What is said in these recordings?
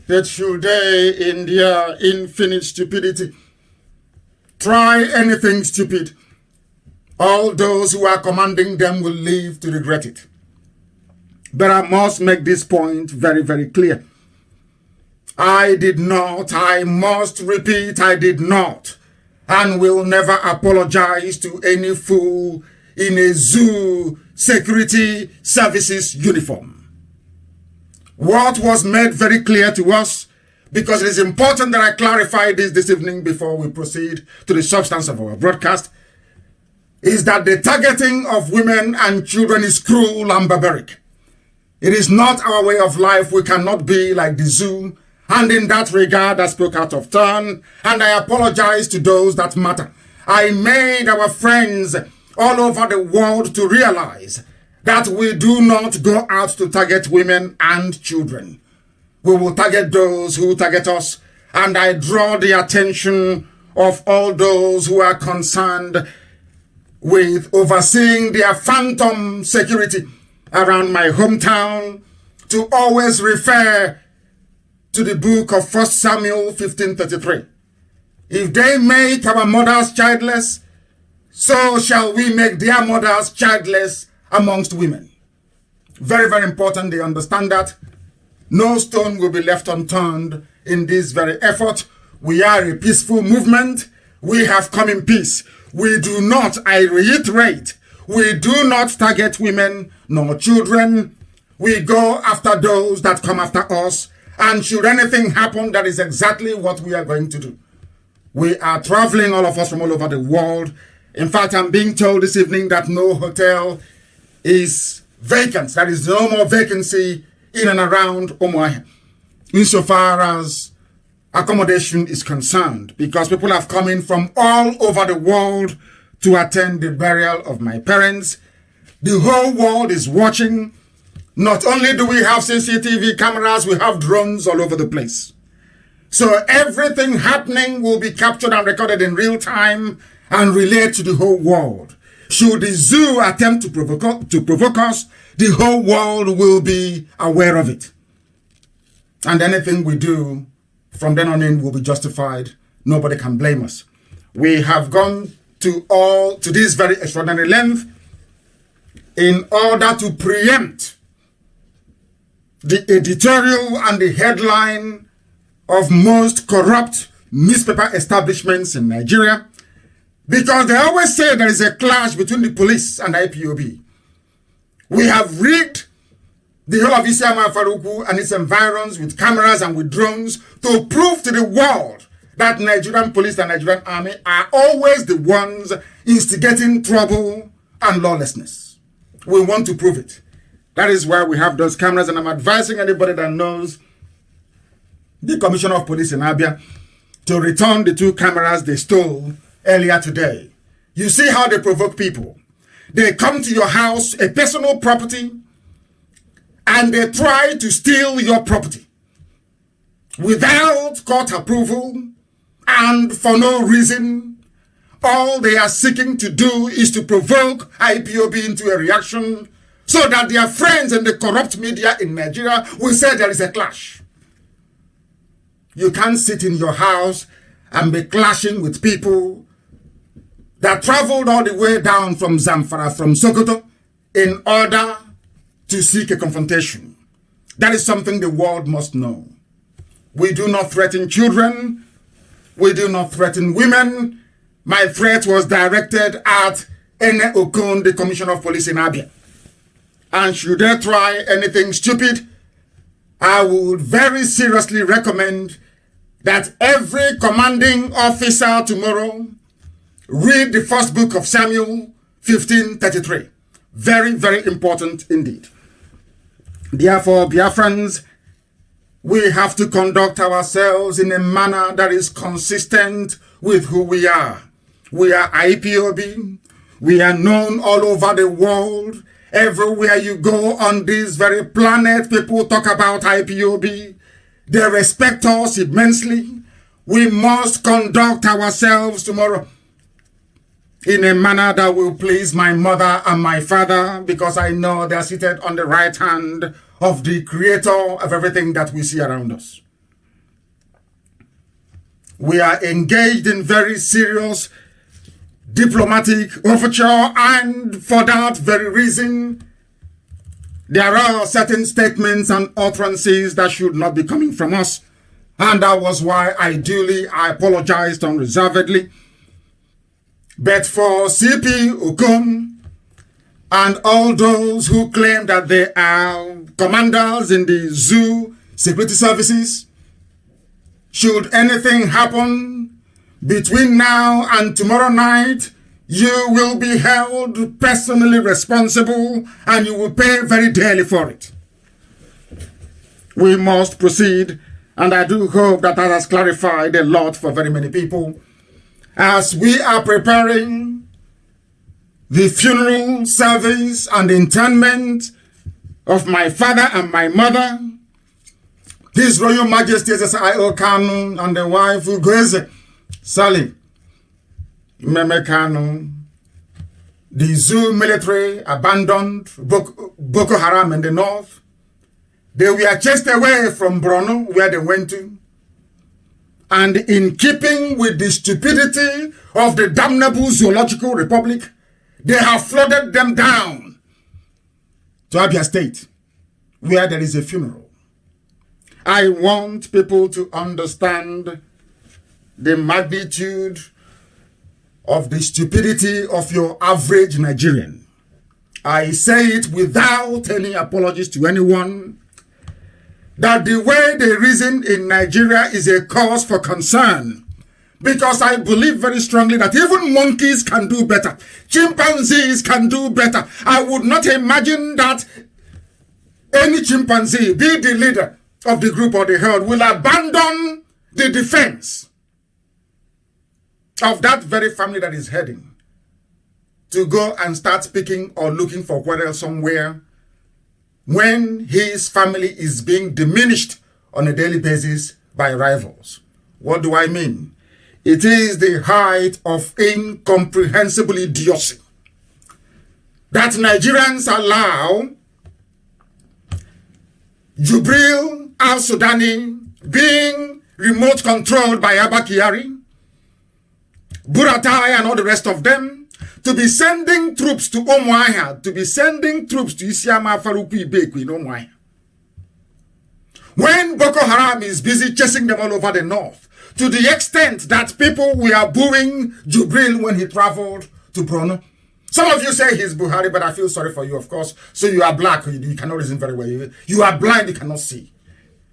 that should they, in their infinite stupidity, try anything stupid, all those who are commanding them will live to regret it. But I must make this point very, very clear. I must repeat, I did not, and will never apologize to any fool in a zoo security services uniform. What was made very clear to us, because it is important that I clarify this evening before we proceed to the substance of our broadcast, is that the targeting of women and children is cruel and barbaric. It is not our way of life. We cannot be like the zoo. And in that regard, I spoke out of turn, and I apologize to those that matter. I made our friends all over the world to realize that we do not go out to target women and children. We will target those who target us, and I draw the attention of all those who are concerned with overseeing their phantom security around my hometown to always refer to the book of 1 Samuel 15:33. If they make our mothers childless, so shall we make their mothers childless amongst women. Very, very important they understand that. No stone will be left unturned in this very effort. We are a peaceful movement. We have come in peace. We do not, I reiterate, we do not target women nor children. We go after those that come after us. And should anything happen, that is exactly what we are going to do. We are traveling, all of us, from all over the world. In fact, I'm being told this evening that no hotel is vacant. There is no more vacancy in and around Umuahia, insofar as accommodation is concerned, because people have come in from all over the world to attend the burial of my parents. The whole world is watching. Not only do we have CCTV cameras, we have drones all over the place. So everything happening will be captured and recorded in real time and relayed to the whole world. Should the zoo attempt to provoke us, the whole world will be aware of it. And anything we do from then on in will be justified. Nobody can blame us. We have gone to this very extraordinary length in order to preempt the editorial and the headline of most corrupt newspaper establishments in Nigeria, because they always say there is a clash between the police and IPOB. We have rigged the whole of Isiama Faruku and its environs with cameras and with drones to prove to the world that Nigerian police and Nigerian army are always the ones instigating trouble and lawlessness. We want to prove it. That is why we have those cameras, and I'm advising anybody that knows the Commissioner of Police in Abia to return the 2 cameras they stole earlier today. You see how they provoke people. They come to your house, a personal property, and they try to steal your property without court approval and for no reason. All they are seeking to do is to provoke IPOB into a reaction so that their friends in the corrupt media in Nigeria will say there is a clash. You can't sit in your house and be clashing with people that traveled all the way down from Zamfara, from Sokoto, in order to seek a confrontation. That is something the world must know. We do not threaten children. We do not threaten women. My threat was directed at Ene Okon, the Commissioner of Police in Abia. And should they try anything stupid, I would very seriously recommend that every commanding officer tomorrow read the first book of Samuel 15:33. Very, very important indeed. Therefore, Biafrans, we have to conduct ourselves in a manner that is consistent with who we are. We are IPOB. We are known all over the world. Everywhere you go on this very planet, people talk about IPOB. They respect us immensely. We must conduct ourselves tomorrow in a manner that will please my mother and my father, because I know they are seated on the right hand of the creator of everything that we see around us. We are engaged in very serious diplomatic overture, and for that very reason, there are certain statements and utterances that should not be coming from us. And that was why I apologized unreservedly. But for CP Okon and all those who claim that they are commanders in the zoo security services, should anything happen between now and tomorrow night, you will be held personally responsible and you will pay very dearly for it. We must proceed, and I do hope that has clarified a lot for very many people. As we are preparing the funeral service and interment of my father and my mother, His Royal Majesty S.S.I.O. Kanu and the wife Ugoeze Sally Meme Kanu, the zoo military abandoned Boko Haram in the north. They were chased away from Borno, where they went to. And in keeping with the stupidity of the damnable Zoological Republic, they have flooded them down to Abia State, where there is a funeral. I want people to understand the magnitude of the stupidity of your average Nigerian. I say it without any apologies to anyone, that the way they reason in Nigeria is a cause for concern. Because I believe very strongly that even monkeys can do better. Chimpanzees can do better. I would not imagine that any chimpanzee, be the leader of the group or the herd, will abandon the defense of that very family that is heading to go and start speaking or looking for quarrel somewhere when his family is being diminished on a daily basis by rivals. What do I mean? It is the height of incomprehensible idiocy that Nigerians allow Jubril al-Sudani, being remote controlled by Abba Kyari, Buratai and all the rest of them, to be sending troops to Umuahia, to be sending troops to Isiama Faruku Ibeku in Umuahia. When Boko Haram is busy chasing them all over the north, to the extent that people were booing Jubril when he traveled to Borno. Some of you say he's Buhari, but I feel sorry for you, of course. So you are black, you cannot reason very well. You are blind, you cannot see.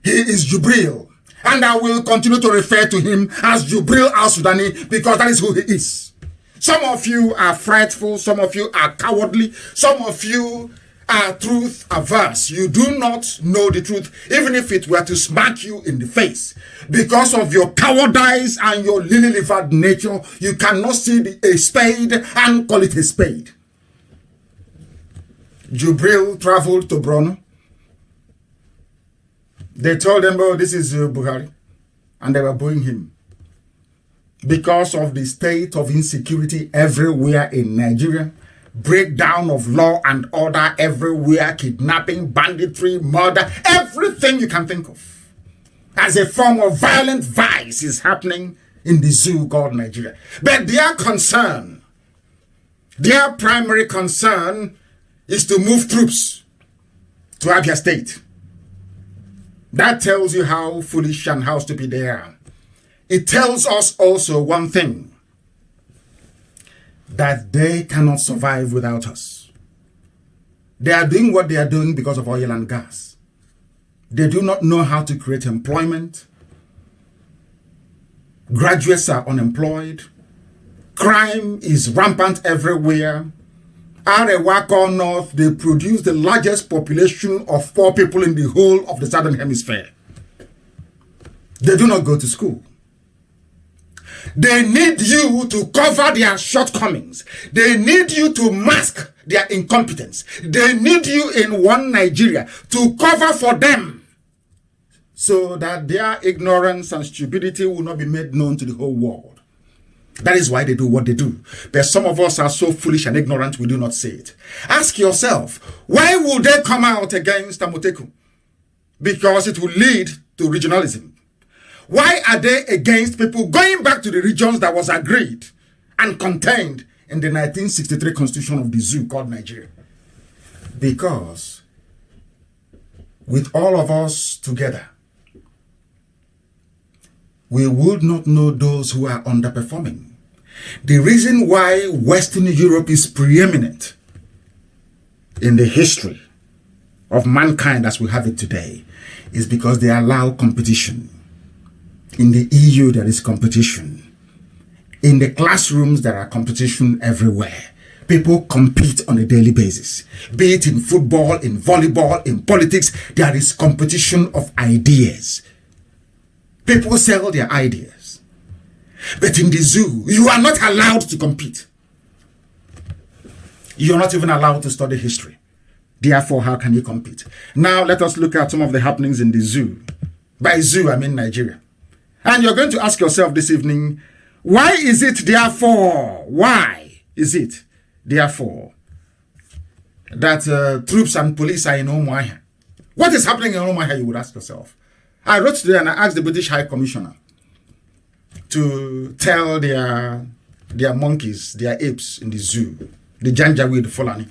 He is Jubril. And I will continue to refer to him as Jubril al-Sudani because that is who he is. Some of you are frightful, some of you are cowardly, some of you are truth averse. You do not know the truth, even if it were to smack you in the face. Because of your cowardice and your lily-livered nature, you cannot see a spade and call it a spade. Jubril traveled to Borno. They told him, oh, this is Buhari. And they were booing him. Because of the state of insecurity everywhere in Nigeria, breakdown of law and order everywhere, kidnapping, banditry, murder, everything you can think of as a form of violent vice is happening in the zoo called Nigeria. But their concern, their primary concern is to move troops to Abia State. That tells you how foolish and how stupid they are. It tells us also one thing, that they cannot survive without us. They are doing what they are doing because of oil and gas. They do not know how to create employment. Graduates are unemployed. Crime is rampant everywhere. Arewako North, they produce the largest population of poor people in the whole of the Southern Hemisphere. They do not go to school. They need you to cover their shortcomings. They need you to mask their incompetence. They need you in one Nigeria to cover for them so that their ignorance and stupidity will not be made known to the whole world. That is why they do what they do. But some of us are so foolish and ignorant we do not say it. Ask yourself, why would they come out against Amoteku? Because it will lead to regionalism. Why are they against people going back to the regions that was agreed and contained in the 1963 constitution of the zoo called Nigeria? Because with all of us together, we would not know those who are underperforming. The reason why Western Europe is preeminent in the history of mankind as we have it today is because they allow competition. In the EU, there is competition. In the classrooms, there are competition everywhere. People compete on a daily basis. Be it in football, in volleyball, in politics, there is competition of ideas. People sell their ideas. But in the zoo, you are not allowed to compete. You're not even allowed to study history. Therefore, how can you compete? Now, let us look at some of the happenings in the zoo. By zoo, I mean Nigeria. And you're going to ask yourself this evening, why is it therefore? Why is it therefore that troops and police are in Umuahia? What is happening in Umuahia, you would ask yourself. I wrote today and I asked the British High Commissioner to tell their monkeys, their apes in the zoo, the Janjaweed Fulani,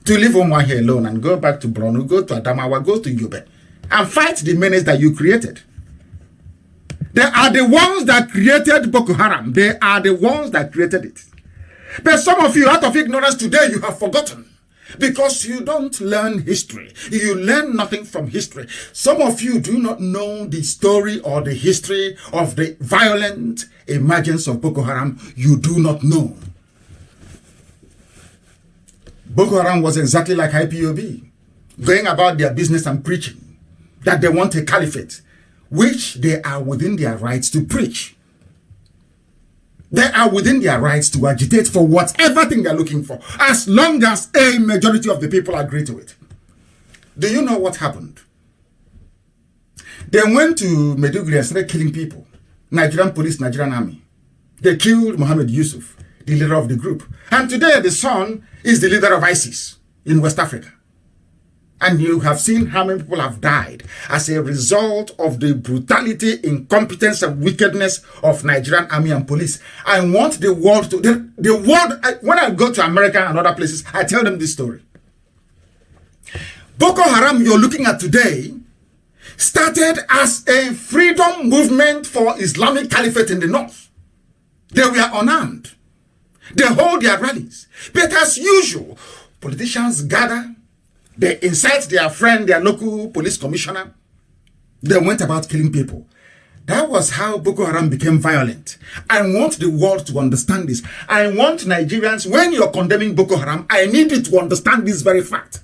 to leave Umuahia alone and go back to Borno, go to Adamawa, go to Yobe, and fight the menace that you created. They are the ones that created Boko Haram. They are the ones that created it. But some of you, out of ignorance today, you have forgotten. Because you don't learn history. You learn nothing from history. Some of you do not know the story or the history of the violent emergence of Boko Haram. You do not know. Boko Haram was exactly like IPOB, going about their business and preaching that they want a caliphate, which they are within their rights to preach. They are within their rights to agitate for whatever thing they're looking for, as long as a majority of the people agree to it. Do you know what happened? They went to Maiduguri and started killing people. Nigerian police, Nigerian army. They killed Mohammed Yusuf, the leader of the group. And today the son is the leader of ISIS in West Africa. And you have seen how many people have died as a result of the brutality, incompetence, and wickedness of Nigerian army and police. I want the world to... The world... When I go to America and other places, I tell them this story. Boko Haram you're looking at today started as a freedom movement for Islamic Caliphate in the north. They were unarmed. They hold their rallies. But as usual, politicians gather. They incite their friend, their local police commissioner. They went about killing people. That was how Boko Haram became violent. I want the world to understand this. I want Nigerians, when you're condemning Boko Haram, I need you to understand this very fact.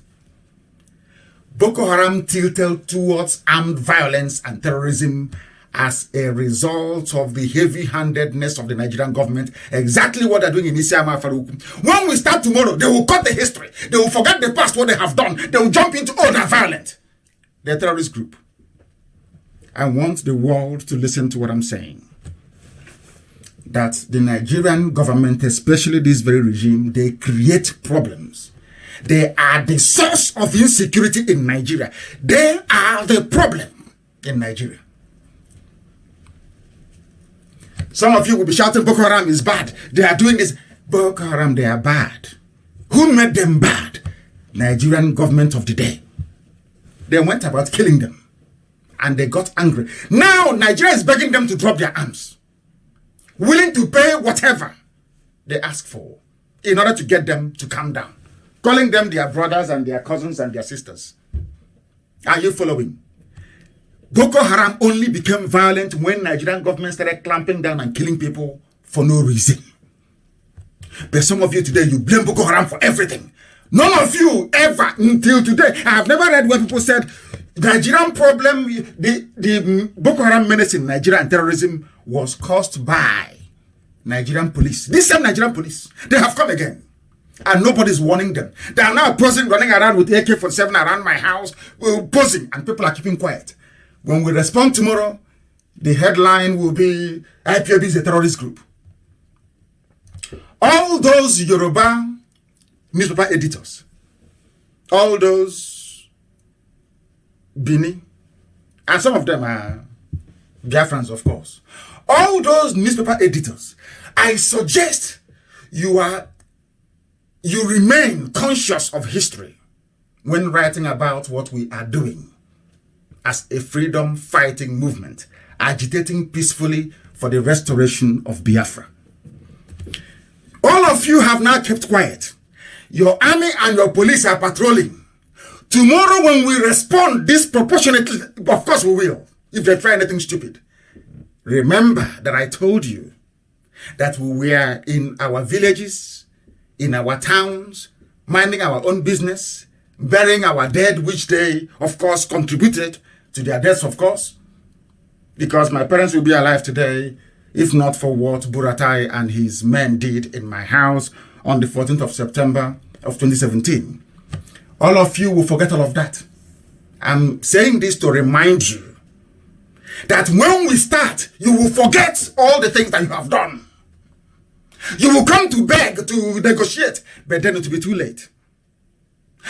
Boko Haram tilted towards armed violence and terrorism as a result of the heavy-handedness of the Nigerian government, exactly what they're doing in Isiama Faruku. When we start tomorrow, they will cut the history. They will forget the past, what they have done. They will jump into all that violent. They're a terrorist group. I want the world to listen to what I'm saying. That the Nigerian government, especially this very regime, they create problems. They are the source of insecurity in Nigeria. They are the problem in Nigeria. Some of you will be shouting, Boko Haram is bad. They are doing this. Boko Haram, they are bad. Who made them bad? Nigerian government of the day. They went about killing them. And they got angry. Now, Nigeria is begging them to drop their arms. Willing to pay whatever they ask for in order to get them to calm down. Calling them their brothers and their cousins and their sisters. Are you following? Boko Haram only became violent when Nigerian government started clamping down and killing people for no reason. But some of you today, you blame Boko Haram for everything. None of you ever, until today, I have never read where people said, Nigerian problem, the Boko Haram menace in Nigeria and terrorism was caused by Nigerian police. This same Nigerian police, they have come again. And nobody's warning them. They are now posing, running around with AK-47 around my house, posing, and people are keeping quiet. When we respond tomorrow, the headline will be IPOB is a terrorist group. All those Yoruba newspaper editors, all those Bini, and some of them are Biafrans, of course. All those newspaper editors, I suggest you remain conscious of history when writing about what we are doing as a freedom fighting movement, agitating peacefully for the restoration of Biafra. All of you have now kept quiet. Your army and your police are patrolling. Tomorrow when we respond disproportionately, of course we will, if they try anything stupid. Remember that I told you that we were in our villages, in our towns, minding our own business, burying our dead, which they, of course, contributed to their deaths, of course, because my parents will be alive today if not for what Buratai and his men did in my house on the 14th of September of 2017. All of you will forget all of that. I'm saying this to remind you that when we start, you will forget all the things that you have done. You will come to beg, to negotiate, but then it will be too late.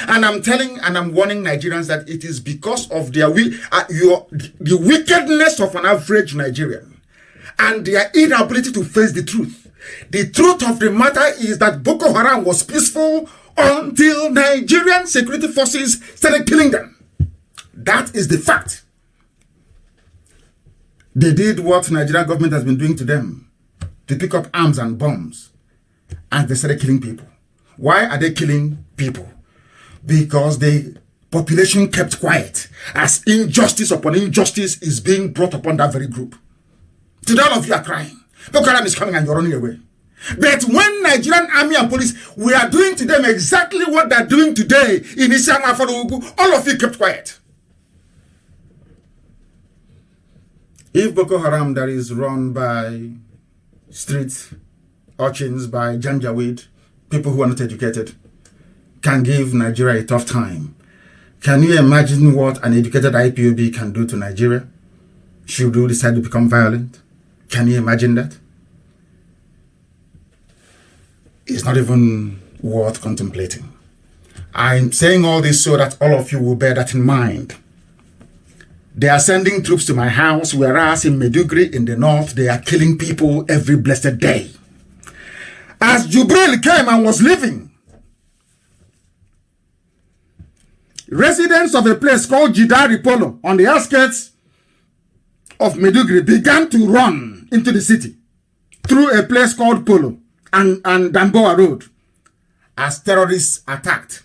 And I'm telling and I'm warning Nigerians that it is because of the wickedness of an average Nigerian and their inability to face the truth. The truth of the matter is that Boko Haram was peaceful until Nigerian security forces started killing them. That is the fact. They did what Nigerian government has been doing to them, to pick up arms and bombs, and they started killing people. Why are they killing people? Because the population kept quiet as injustice upon injustice is being brought upon that very group. Today all of you are crying. Boko Haram is coming and you're running away. But when Nigerian army and police, we are doing to them exactly what they're doing today in Isiama, all of you kept quiet. If Boko Haram that is run by street urchins, by Janjaweed, people who are not educated, can give Nigeria a tough time, can you imagine what an educated IPOB can do to Nigeria should we decide to become violent? Can you imagine that? It's not even worth contemplating. I'm saying all this so that all of you will bear that in mind. They are sending troops to my house, whereas in Maiduguri in the north, they are killing people every blessed day. As Jubril came and was leaving, residents of a place called Jidari Polo on the outskirts of Maiduguri began to run into the city through a place called Polo and Damboa Road as terrorists attacked.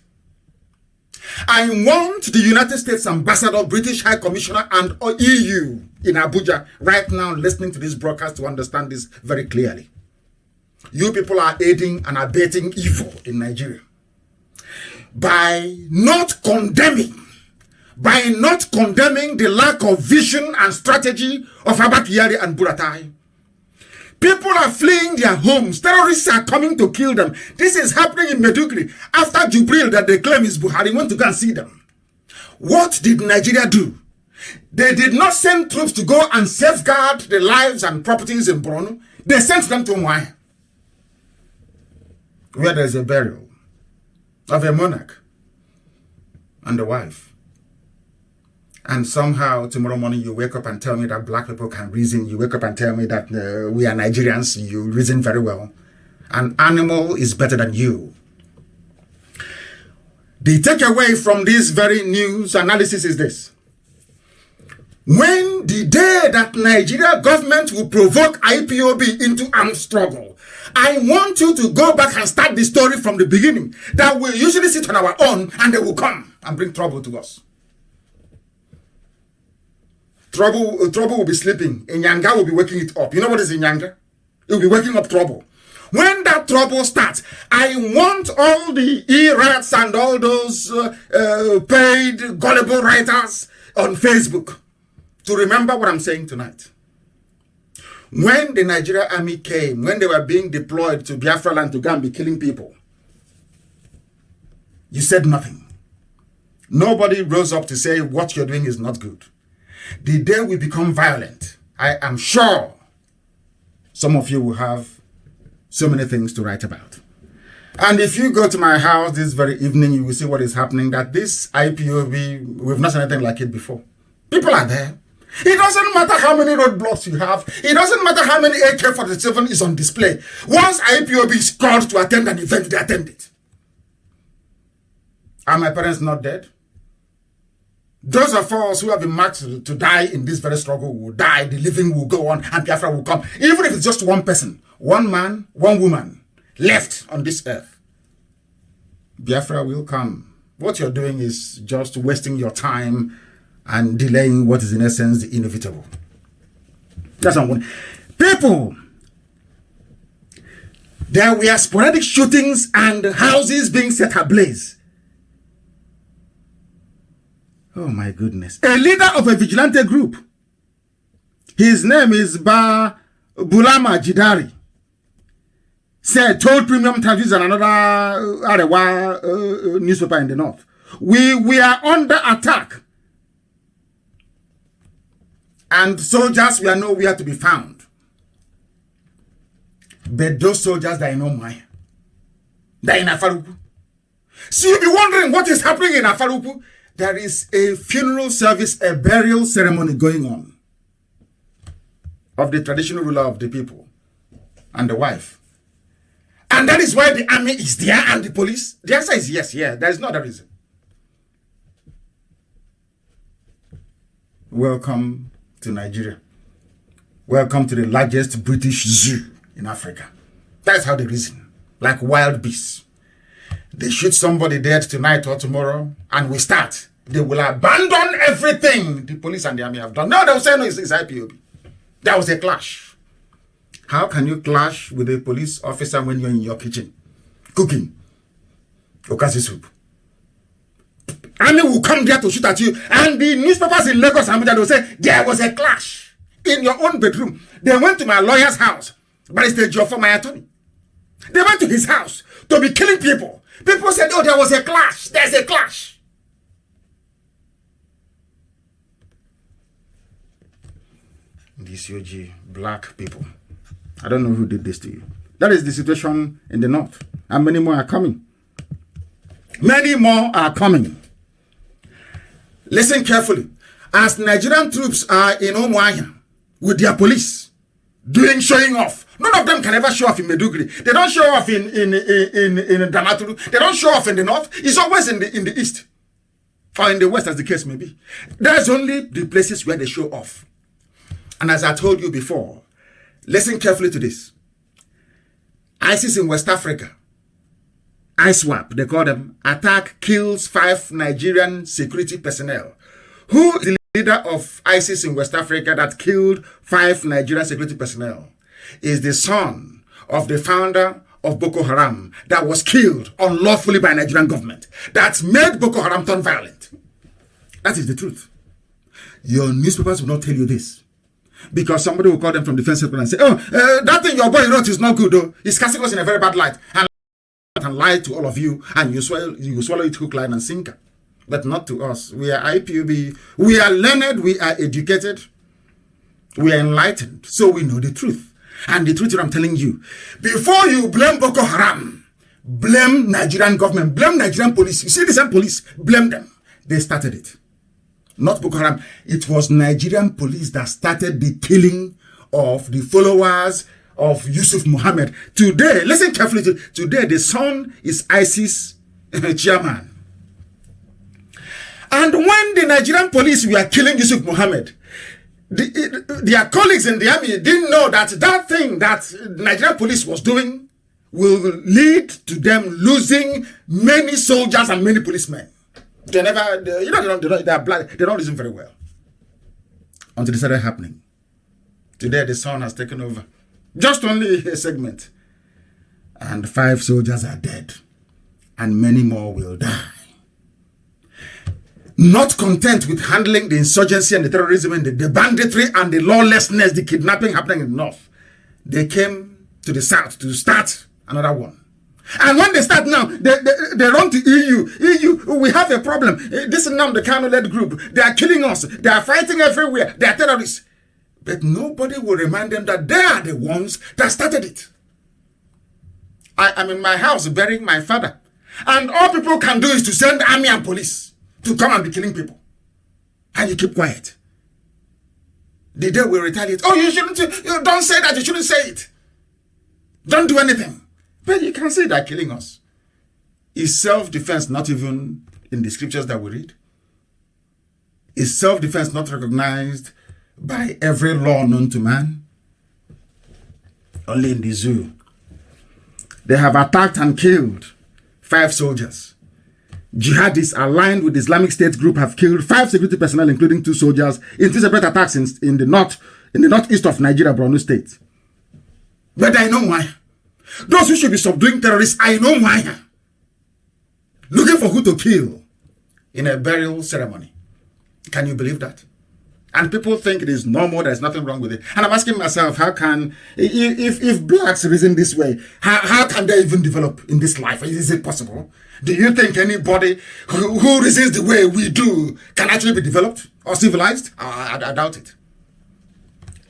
I want the United States Ambassador, British High Commissioner, and EU in Abuja right now listening to this broadcast to understand this very clearly. You people are aiding and abetting evil in Nigeria by not condemning the lack of vision and strategy of Abba Kyari and Buratai. People are fleeing their homes. Terrorists are coming to kill them. This is happening in Maiduguri. After Jubril, that they claim is Buhari, went to go and see them. What did Nigeria do? They did not send troops to go and safeguard the lives and properties in Borno. They sent them to Mwai, where there is a burial of a monarch and a wife. And somehow tomorrow morning you wake up and tell me that black people can reason. You wake up and tell me that we are Nigerians. You reason very well. An animal is better than you. The takeaway from this very news analysis is this. When the day that Nigeria government will provoke IPOB into armed struggle, I want you to go back and start the story from the beginning. That we usually sit on our own and they will come and bring trouble to us. Trouble will be sleeping. Inyanga will be waking it up. You know what is Inyanga? It will be waking up trouble. When that trouble starts, I want all the e-rats and all those paid gullible writers on Facebook to remember what I'm saying tonight. When the Nigerian army came, when they were being deployed to Biafra land to go and be killing people, you said nothing. Nobody rose up to say what you're doing is not good. The day we become violent, I am sure some of you will have so many things to write about. And if you go to my house this very evening, you will see what is happening, that this IPOB, we've not seen anything like it before. People are there. It doesn't matter how many roadblocks you have. It doesn't matter how many AK-47 is on display. Once IPOB is called to attend an event, they attend it. Are my parents not dead? Those of us who have been marked to die in this very struggle will die. The living will go on and Biafra will come. Even if it's just one person, one man, one woman left on this earth, Biafra will come. What you're doing is just wasting your time and delaying what is in essence the inevitable. That's not one. People, there were sporadic shootings and houses being set ablaze. Oh my goodness. A leader of a vigilante group, his name is Bulama Jidari, told Premium Television and another Arewa newspaper in the north, we are under attack. And soldiers were nowhere to be found. But those soldiers, they know Maya. They're in Afaruku. So you'll be wondering what is happening in Afaruku. There is a funeral service, a burial ceremony going on of the traditional ruler of the people and the wife. And that is why the army is there and the police. The answer is yes, yeah. There is no other reason. Welcome to Nigeria. Welcome to the largest British zoo in Africa. That's how they reason. Like wild beasts. They shoot somebody dead tonight or tomorrow and we start. They will abandon everything the police and the army have done. No, they'll say no, it's IPOB. There was a clash. How can you clash with a police officer when you're in your kitchen cooking okasi soup? Army will come there to shoot at you, and the newspapers in Lagos and Abuja will say there was a clash in your own bedroom. They went to my lawyer's house, but it's the job for my attorney. They went to his house to be killing people. People said, oh, there was a clash. There's a clash. These UG black people. I don't know who did this to you. That is the situation in the north. And many more are coming. Many more are coming. Listen carefully. As Nigerian troops are in Umuahia with their police showing off. None of them can ever show off in Meduguri. They don't show off in Damaturu. They don't show off in the north. It's always in the east. Or in the west, as the case may be. There's only the places where they show off. And as I told you before, listen carefully to this. ISIS in West Africa, ISWAP, they call them, attack kills 5 Nigerian security personnel. Who is the leader of ISIS in West Africa that killed 5 Nigerian security personnel? Is the son of the founder of Boko Haram that was killed unlawfully by Nigerian government. That made Boko Haram turn violent. That is the truth. Your newspapers will not tell you this. Because somebody will call them from defense and say, oh, that thing your boy wrote is not good though. He's casting us in a very bad light. And lie to all of you, and you swallow it hook, line, and sinker. But not to us. We are IPOB. We are learned. We are educated. We are enlightened. So we know the truth. And the truth that I'm telling you, before you blame Boko Haram, blame Nigerian government, blame Nigerian police. You see the same police, blame them. They started it. Not Boko Haram. It was Nigerian police that started the killing of the followers of Yusuf Muhammad. Today, listen carefully, today the son is ISIS chairman. And when the Nigerian police were killing Yusuf Muhammad, their colleagues in the army didn't know that that thing that Nigerian police was doing will lead to them losing many soldiers and many policemen. They never, they don't listen very well. Until it started happening. Today the son has taken over. Just only a segment. And 5 soldiers are dead. And many more will die. Not content with handling the insurgency and the terrorism and the banditry and the lawlessness, the kidnapping happening in the north, they came to the south to start another one. And when they start now, they run to EU. EU, we have a problem. This is now the Kano-led group. They are killing us. They are fighting everywhere. They are terrorists. But nobody will remind them that they are the ones that started it. I'm in my house burying my father. And all people can do is to send army and police to come and be killing people. And you keep quiet. the day we retaliate. Oh, you don't say that, you shouldn't say it. Don't do anything. But you can say they're killing us. Is self-defense not even in the scriptures that we read? Is self-defense not recognized by every law known to man? Only in the zoo. They have attacked and killed 5 soldiers. Jihadists aligned with the Islamic State group have killed 5 security personnel, including 2 soldiers, in 2 separate attacks in the northeast of Nigeria, Borno State. But I know why. Those who should be subduing terrorists, I know why. Looking for who to kill in a burial ceremony. Can you believe that? And people think it is normal, there's nothing wrong with it. And I'm asking myself, how can, if blacks reason this way, how can they even develop in this life? Is it possible? Do you think anybody who reasons the way we do can actually be developed or civilized? I doubt it.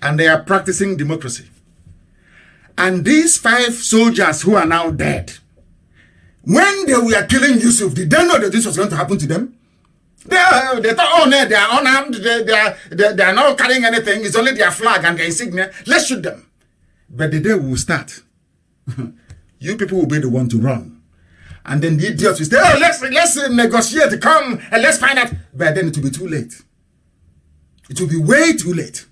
And they are practicing democracy. And these 5 soldiers who are now dead, when they were killing Yusuf, did they know that this was going to happen to them? They thought, oh no, they are unarmed, they are not carrying anything, it's only their flag and their insignia. Let's shoot them. But the day will start. You people will be the one to run. And then the idiots will say, oh, let's negotiate, come and let's find out. But then it will be too late. It will be way too late.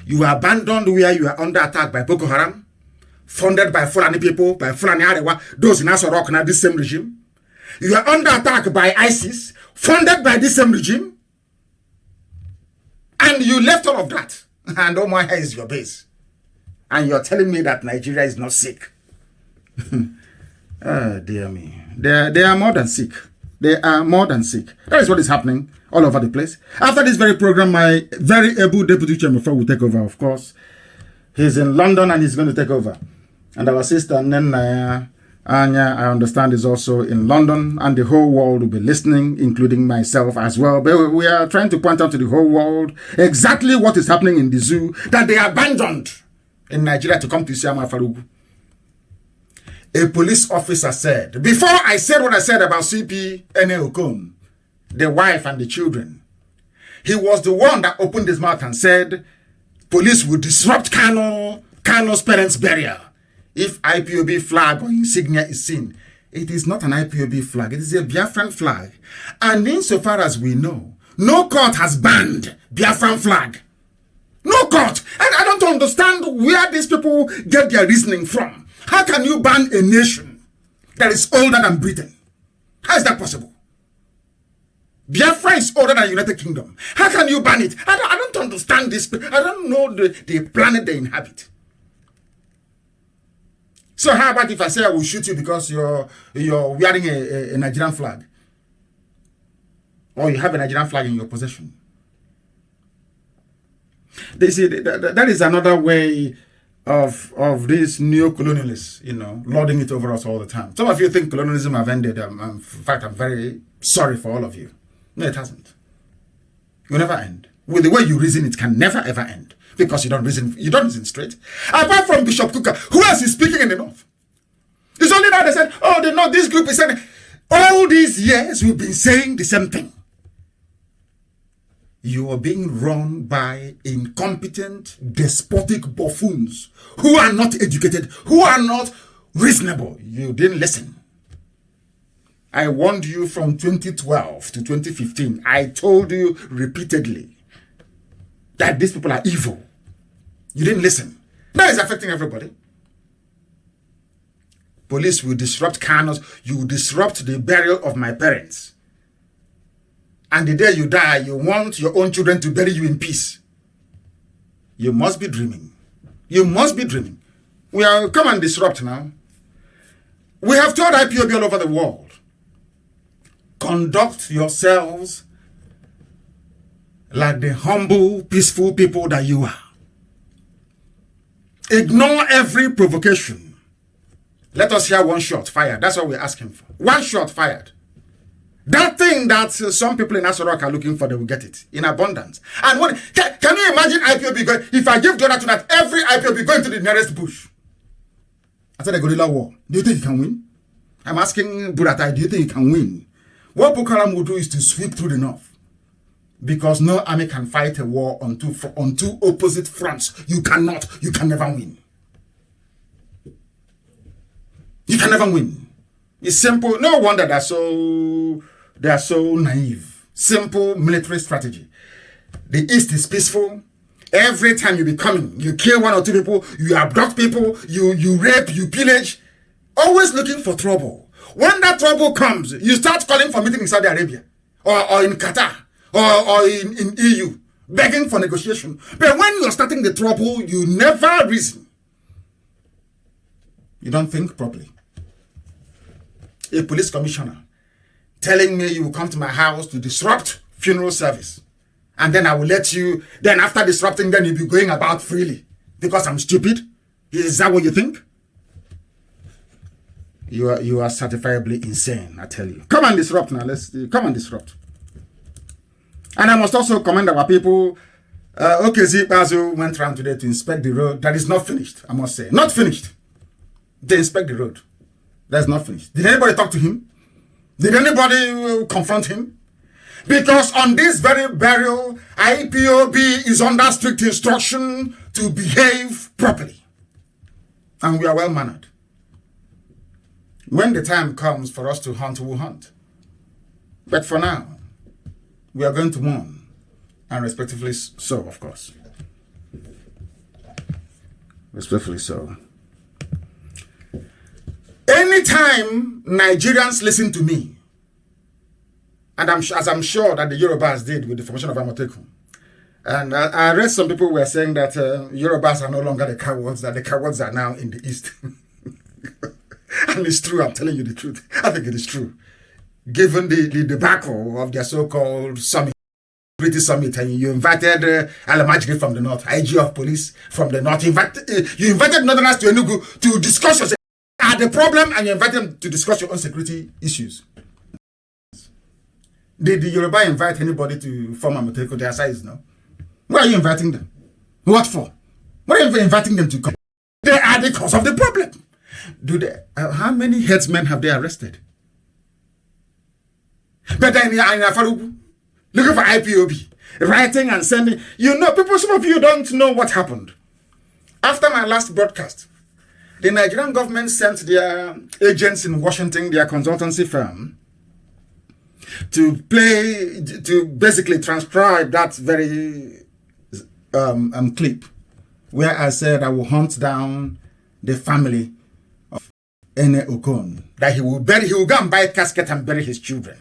You are abandoned where you are under attack by Boko Haram, funded by Fulani people, by Fulani Arewa, those in Aso Rock, now this same regime. You are under attack by ISIS, funded by this same regime. And you left all of that. And oh my, here is your base. And you're telling me that Nigeria is not sick. Oh, dear me. They are more than sick. They are more than sick. That is what is happening all over the place. After this very program, my very able deputy chairman will take over, of course. He's in London and he's going to take over. And our sister, Anya, I understand, is also in London, and the whole world will be listening, including myself as well. But we are trying to point out to the whole world exactly what is happening in the zoo, that they abandoned in Nigeria to come to Isiama Farugu. A police officer said, before I said what I said about CP Ene Okon, the wife and the children, he was the one that opened his mouth and said, police will disrupt Kano's parents' burial if IPOB flag or insignia is seen. It is not an IPOB flag, it is a Biafran flag. And insofar as we know, no court has banned Biafran flag. No court. And I don't understand where these people get their reasoning from. How can you ban a nation that is older than Britain? How is that possible? Biafra is older than United Kingdom. How can you ban it? I don't understand this. I don't know the planet they inhabit. So how about if I say I will shoot you because you're wearing a Nigerian flag? Or you have a Nigerian flag in your possession? They see that is another way of these neo-colonialists, lording it over us all the time. Some of you think colonialism have ended. In fact, I'm very sorry for all of you. No, it hasn't. It will never end. With the way you reason, it can never ever end. Because you don't reason straight. Apart from Bishop Kuka, who else is speaking in the North? It's only now they said, oh, the North, this group is saying, all these years we've been saying the same thing. You are being run by incompetent, despotic buffoons who are not educated, who are not reasonable. You didn't listen. I warned you from 2012 to 2015. I told you repeatedly that these people are evil. You didn't listen. That is affecting everybody. Police will disrupt Kanos. You will disrupt the burial of my parents. And the day you die, you want your own children to bury you in peace. You must be dreaming. You must be dreaming. We are come and disrupt now. We have told IPOB all over the world, conduct yourselves like the humble, peaceful people that you are. Ignore every provocation. Let us hear one shot fired. That's what we're asking for. One shot fired. That thing that some people in Aso Rock are looking for, they will get it in abundance. And can you imagine IPOB going, if I give Jonah tonight, every IPOB going to the nearest bush? I said a guerrilla war. Do you think he can win? I'm asking Buratai, do you think he can win? What Boko Haram will do is to sweep through the north. Because no army can fight a war on two opposite fronts. You can never win. You can never win. It's simple. No wonder they are so naive. Simple military strategy. The East is peaceful. Every time you be coming, you kill one or two people, you abduct people, you rape, you pillage. Always looking for trouble. When that trouble comes, you start calling for meeting in Saudi Arabia or in Qatar or in EU, begging for negotiation. But when you're starting the trouble, you never reason. You don't think properly. A police commissioner telling me you will come to my house to disrupt funeral service. And then I will let you, then after disrupting, then you'll be going about freely. Because I'm stupid? Is that what you think? You are certifiably insane, I tell you. Come and disrupt now. Come and disrupt. And I must also commend our people. OKZ Bazo went around today to inspect the road. That is not finished, I must say. Not finished. They inspect the road. That's not finished. Did anybody talk to him? Did anybody confront him? Because on this very burial, IPOB is under strict instruction to behave properly. And we are well-mannered. When the time comes for us to hunt, we'll hunt. But for now, we are going to mourn. And respectively so, of course. Respectfully so. Anytime Nigerians listen to me, and as I'm sure that the Yorubas did with the formation of Amotekun, and I read some people were saying that Yorubas are no longer the cowards, that the cowards are now in the East. And it's true, I'm telling you the truth. I think it is true. Given the debacle of their so-called summit, British summit, and you invited Alamajiri from the North, IG of police from the North, you invited Northerners to Enugu to discuss your the problem, and you invite them to discuss your own security issues. Did the Yoruba invite anybody to form Amotekun their size? No. Why are you inviting them? What for? Why are you inviting them to come? They are the cause of the problem. How many headsmen have they arrested? But then in Afarugu, looking for IPOB, writing and sending. You know, people, some of you don't know what happened. After my last broadcast, the Nigerian government sent their agents in Washington, their consultancy firm, to basically transcribe that very clip where I said I will hunt down the family of Ene Okon, that he will go and buy a casket and bury his children.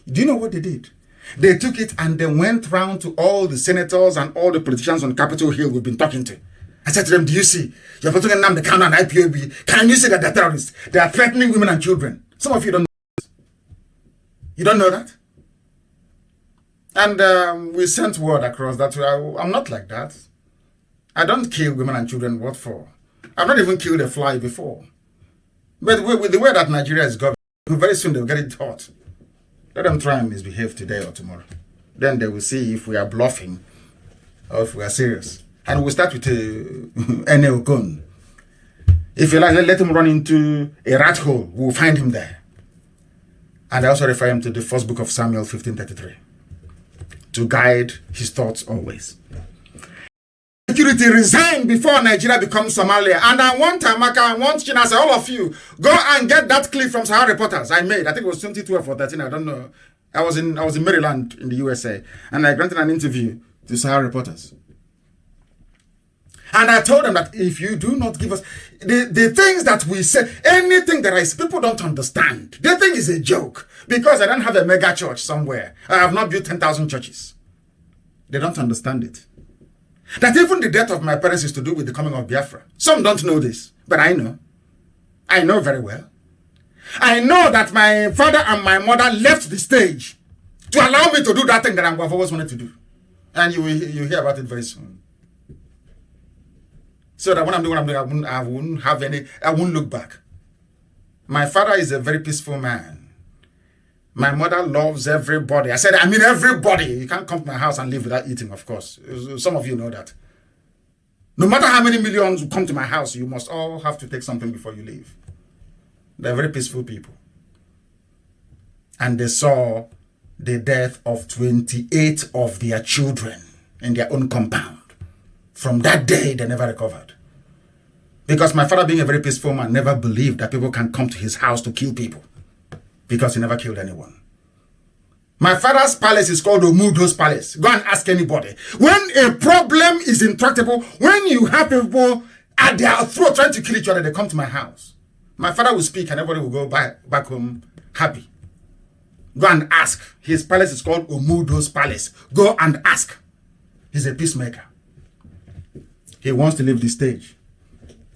Do you know what they did? They took it and they went round to all the senators and all the politicians on Capitol Hill we've been talking to. I said to them, do you see? You're putting a name the counter on IPOB. Can you see that they're terrorists? They are threatening women and children. Some of you don't know that. You don't know that? And we sent word across that I'm not like that. I don't kill women and children. What for? I've not even killed a fly before. But with the way that Nigeria is governed, very soon they'll get it hot. Let them try and misbehave today or tomorrow. Then they will see if we are bluffing or if we are serious. And we'll start with Ene Okon. If you like, let him run into a rat hole. We'll find him there. And I also refer him to the first book of Samuel 15:33 to guide his thoughts always. Security resigned before Nigeria becomes Somalia. And I want Amaka, I want China, I say, all of you, go and get that clip from Sahara Reporters I made. I think it was 2012 or 13, I don't know. I was in Maryland in the USA. And I granted an interview to Sahara Reporters. And I told them that if you do not give us the things that we say, anything that people don't understand, they think is a joke because I don't have a mega church somewhere. I have not built 10,000 churches. They don't understand it. That even the death of my parents is to do with the coming of Biafra. Some don't know this, but I know. I know very well. I know that my father and my mother left the stage to allow me to do that thing that I've always wanted to do. And you hear about it very soon. So that when I'm doing what I'm doing, I won't look back. My father is a very peaceful man. My mother loves everybody. I said, I mean everybody. You can't come to my house and live without eating, of course. Some of you know that. No matter how many millions come to my house, you must all have to take something before you leave. They're very peaceful people. And they saw the death of 28 of their children in their own compound. From that day, they never recovered. Because my father, being a very peaceful man, never believed that people can come to his house to kill people. Because he never killed anyone. My father's palace is called Omudo's Palace. Go and ask anybody. When a problem is intractable, when you have people at their throat trying to kill each other, they come to my house. My father will speak and everybody will go back home happy. Go and ask. His palace is called Omudo's Palace. Go and ask. He's a peacemaker. He wants to leave the stage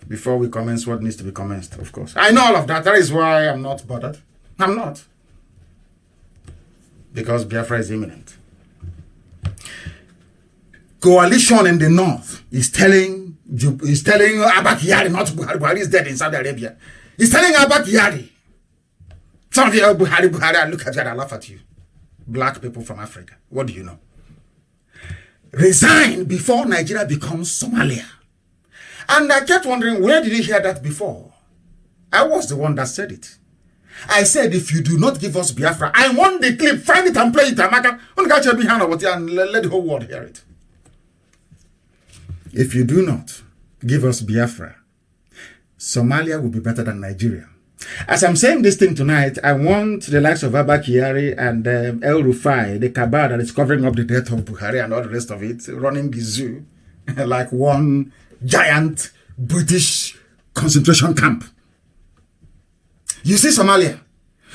before we commence what needs to be commenced, of course. I know all of that. That is why I'm not bothered. I'm not. Because Biafra is imminent. Coalition in the north is telling Abba Kyari, not Buhari. Buhari is dead in Saudi Arabia. He's telling Abba Kyari. Some of you are Buhari, I look at you and I laugh at you. Black people from Africa. What do you know? Resign before Nigeria becomes Somalia. And I kept wondering, where did you hear that before? I was the one that said it. I said, if you do not give us Biafra, I want the clip, find it and play it, Amaka. And let the whole world hear it. If you do not give us Biafra, Somalia will be better than Nigeria. As I'm saying this thing tonight, I want the likes of Abba Kyari and El Rufai, the cabal that is covering up the death of Buhari and all the rest of it, running the zoo like one giant British concentration camp. You see Somalia.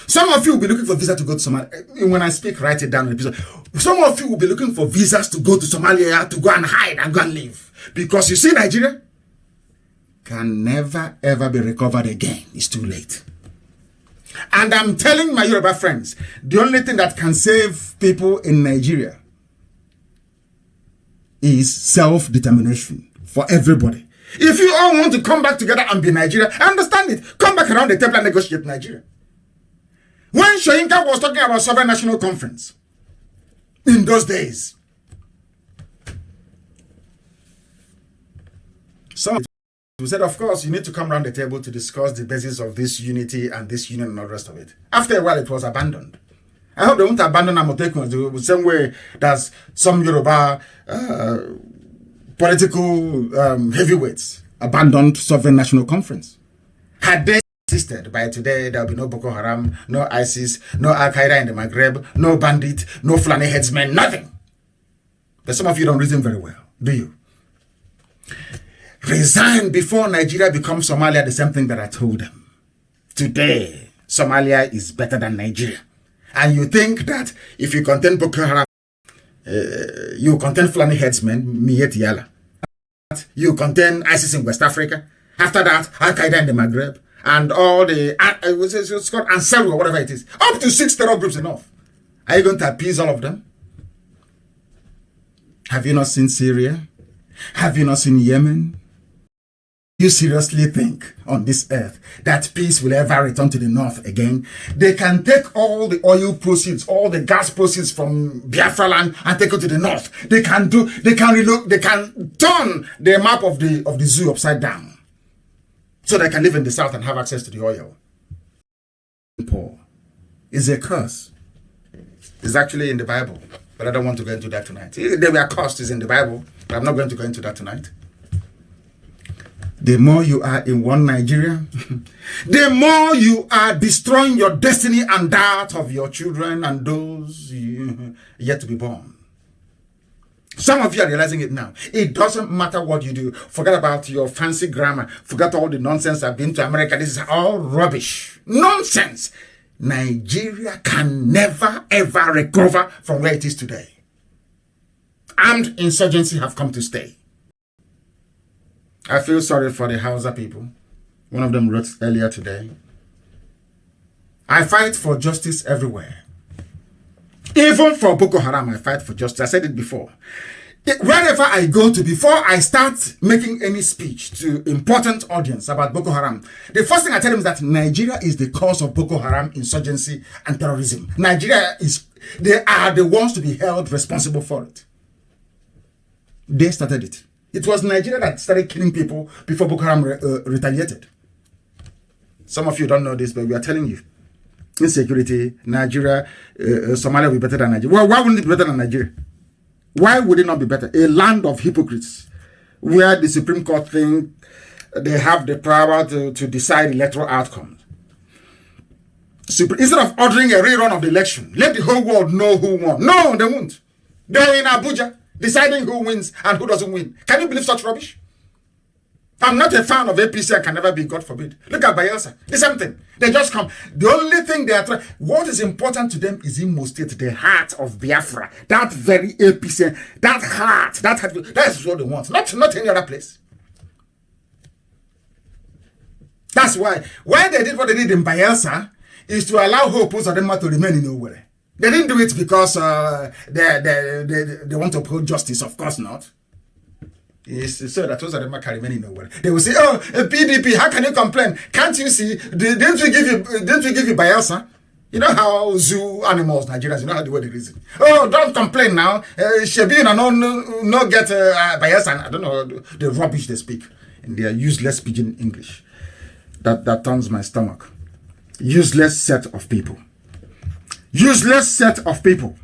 Some of you will be looking for visa to go to Somalia. When I speak, write it down in the episode. Some of you will be looking for visas to go to Somalia, to go and hide and go and live. Because you see Nigeria can never ever be recovered again. It's too late. And I'm telling my Yoruba friends, the only thing that can save people in Nigeria is self-determination for everybody. If you all want to come back together and be Nigeria, I understand it. Come back around the table and negotiate Nigeria. When Shoyinka was talking about Sovereign National Conference, in those days, some we said, of course, you need to come around the table to discuss the basis of this unity and this union and all the rest of it. After a while, it was abandoned. I hope they won't abandon Amotekun the same way that some Yoruba political heavyweights abandoned Sovereign National Conference. Had they existed by today, there will be no Boko Haram, no ISIS, no Al-Qaeda in the Maghreb, no bandit, no Fulani headsmen, nothing. But some of you don't reason very well, do you? Resign before Nigeria becomes Somalia, the same thing that I told them. Today, Somalia is better than Nigeria. And you think that if you contain Boko Haram, you contain Fulani headsmen, Miet Yala. You contain ISIS in West Africa. After that, Al-Qaeda in the Maghreb. And all the, it's called Ansar or whatever it is. Up to 6 terror groups enough. Are you going to appease all of them? Have you not seen Syria? Have you not seen Yemen? You seriously think on this earth that peace will ever return to the north again? They can take all the oil proceeds, all the gas proceeds from Biafra land and take it to the north. They can turn the map of the zoo upside down. So they can live in the south and have access to the oil. Poor is a curse. It's actually in the Bible, but I don't want to go into that tonight. They were cursed is in the Bible, but I'm not going to go into that tonight. The more you are in one Nigeria, the more you are destroying your destiny and that of your children and those yet to be born. Some of you are realizing it now. It doesn't matter what you do. Forget about your fancy grammar. Forget all the nonsense. I've been to America. This is all rubbish. Nonsense. Nigeria can never ever recover from where it is today. Armed insurgency have come to stay. I feel sorry for the Hausa people. One of them wrote earlier today. I fight for justice everywhere. Even for Boko Haram, I fight for justice. I said it before. Wherever I go to, before I start making any speech to important audience about Boko Haram, the first thing I tell them is that Nigeria is the cause of Boko Haram insurgency and terrorism. They are the ones to be held responsible for it. They started it. It was Nigeria that started killing people before Boko Haram retaliated. Some of you don't know this, but we are telling you. insecurity, Nigeria, Somalia will be better than Nigeria. Well, why wouldn't it be better than Nigeria? Why would it not be better? A land of hypocrites, where the Supreme Court think they have the power to decide electoral outcomes. Instead of ordering a rerun of the election, let the whole world know who won. No, they won't. They're in Abuja, deciding who wins and who doesn't win. Can you believe such rubbish? I'm not a fan of APC. I can never be, God forbid. Look at Biafra. The same thing. They just come. The only thing they are trying, what is important to them is Imo State, the heart of Biafra. That very APC, that heart, that is what they want. Not any other place. That's why they did what they did in Biafra is to allow Hope Uzodinma to remain in Owerri. They didn't do it because they want to uphold justice. Of course not. It's so that Uzodinma can remain in Owerri. They will say, "Oh, PDP, how can you complain? Can't you see? Didn't we give you Biafra? You know how zoo animals, Nigerians, you know how they were the reason. Oh, don't complain now. Shebi no get Biafra. I don't know the rubbish they speak in their useless pidgin English. That turns my stomach. Useless set of people. Useless set of people.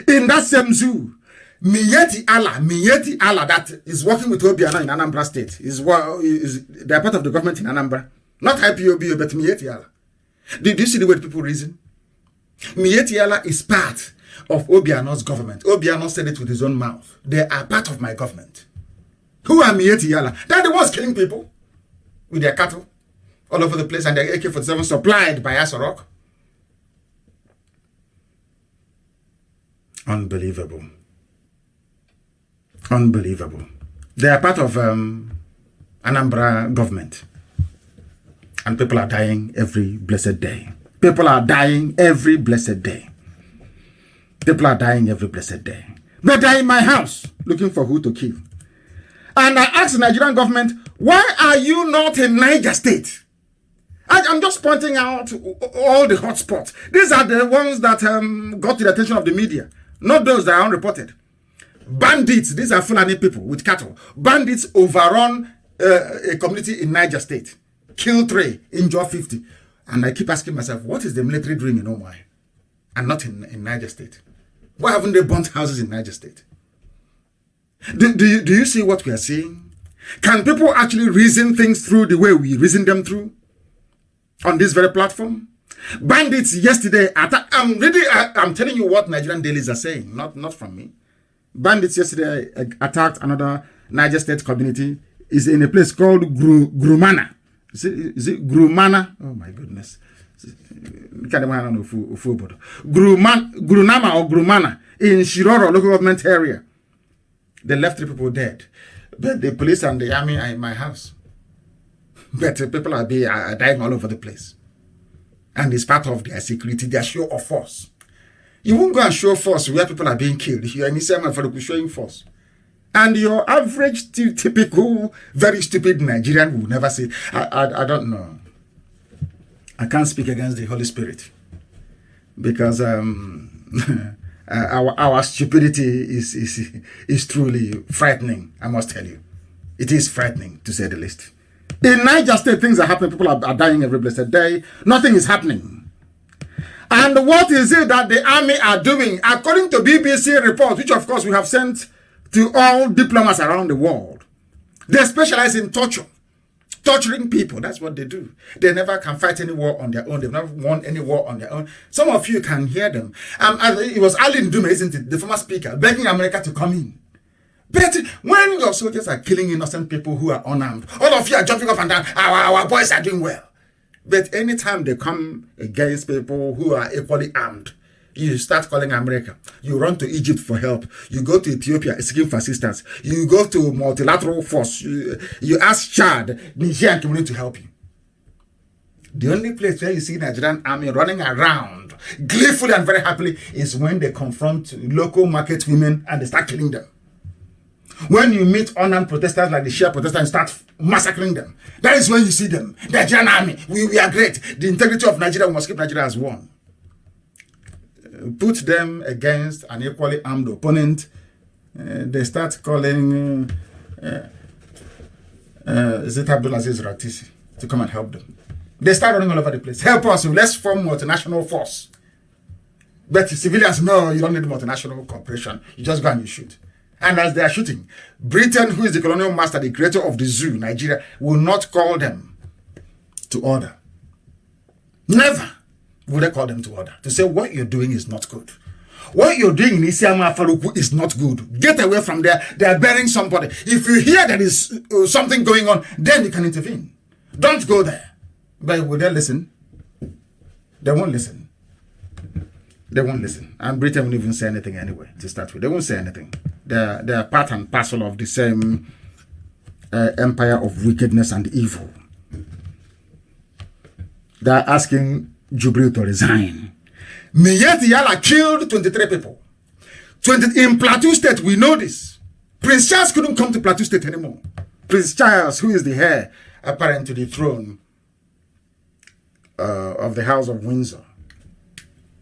In that same zoo, Miyetti Allah, that is working with Obiano in Anambra State. They are part of the government in Anambra. Not IPOB, but Miyetti Allah. Do you see the way people reason? Miyetti Allah is part of Obiano's government. Obiano said it with his own mouth. They are part of my government. Who are Miyetti Allah? They're the ones killing people with their cattle all over the place, and their AK-47 supplied by Asorok. Unbelievable. Unbelievable. They are part of Anambra government. And people are dying every blessed day. People are dying every blessed day. People are dying every blessed day. But they're in my house looking for who to kill. And I asked the Nigerian government, why are you not in Niger State? I'm just pointing out all the hotspots. These are the ones that got to the attention of the media, not those that are unreported. Bandits, these are Fulani people with cattle. Bandits overrun a community in Niger State. Kill 3, injure 50. And I keep asking myself, what is the military doing in Omai and not in Niger State? Why haven't they burnt houses in Niger State? Do you see what we are seeing? Can people actually reason things through the way we reason them through? On this very platform? Bandits yesterday, I'm telling you what Nigerian dailies are saying, not from me. Bandits yesterday attacked another Niger State community. It's in a place called Grumana. Is it Grumana? Oh my goodness. Grunama or Grumana in Shiroro local government area. They left 3 people dead. But the police and the army are in my house. But people are dying all over the place. And it's part of their security, their show of force. You won't go and show force where people are being killed. You are in Islam for showing force. And your average, typical, very stupid Nigerian will never say, I don't know. I can't speak against the Holy Spirit. Because our stupidity is truly frightening, I must tell you. It is frightening, to say the least. In Niger State, things are happening. People are dying every blessed day. Nothing is happening. And what is it that the army are doing? According to BBC report, which of course we have sent to all diplomats around the world, they specialize in torture. Torturing people, that's what they do. They never can fight any war on their own. They've never won any war on their own. Some of you can hear them. It was Ali Ndume, isn't it? The former speaker, begging America to come in. But when your soldiers are killing innocent people who are unarmed, all of you are jumping up and down, our boys are doing well. But anytime they come against people who are equally armed, you start calling America. You run to Egypt for help. You go to Ethiopia seeking for assistance. You go to multilateral force. You ask Chad, Nigerian community to help you. The only place where you see Nigerian army running around gleefully and very happily is when they confront local market women and they start killing them. When you meet unarmed protesters like the Shia protesters and start massacring them, that is when you see them. The Nigerian army, we are great. The integrity of Nigeria, we must keep Nigeria as one. Put them against an equally armed opponent. They start calling is it Abdulaziz Ratisi to come and help them. They start running all over the place. Help us, let's form multinational force. But civilians, no, you don't need multinational cooperation. You just go and you shoot. And as they are shooting, Britain, who is the colonial master, the creator of the zoo, Nigeria, will not call them to order. Never will they call them to order. To say what you're doing is not good. What you're doing in Isiama Faruku is not good. Get away from there. They are burying somebody. If you hear there is something going on, then you can intervene. Don't go there. But will they listen? They won't listen. They won't listen. And Britain won't even say anything anyway, to start with. They won't say anything. They're part and parcel of the same empire of wickedness and evil. They're asking Jubril to resign. Miyetti Yala killed 23 people. In Plateau State, we know this. Prince Charles couldn't come to Plateau State anymore. Prince Charles, who is the heir apparent to the throne of the House of Windsor,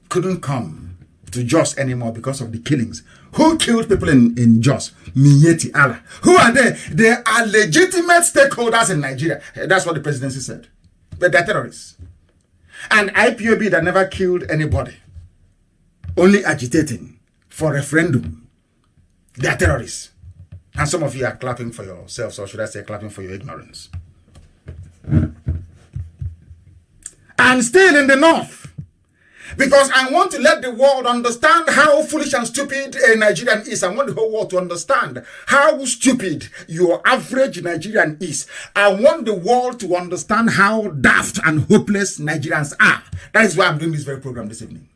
couldn't come to Jos anymore because of the killings. Who killed people in Jos? Miyetti Allah. Who are they? They are legitimate stakeholders in Nigeria. That's what the presidency said. But they're terrorists. And IPOB that never killed anybody, only agitating for referendum. They are terrorists. And some of you are clapping for yourselves, or should I say clapping for your ignorance. And still in the north, because I want to let the world understand how foolish and stupid a Nigerian is. I want the whole world to understand how stupid your average Nigerian is. I want the world to understand how daft and hopeless Nigerians are. That is why I'm doing this very program this evening.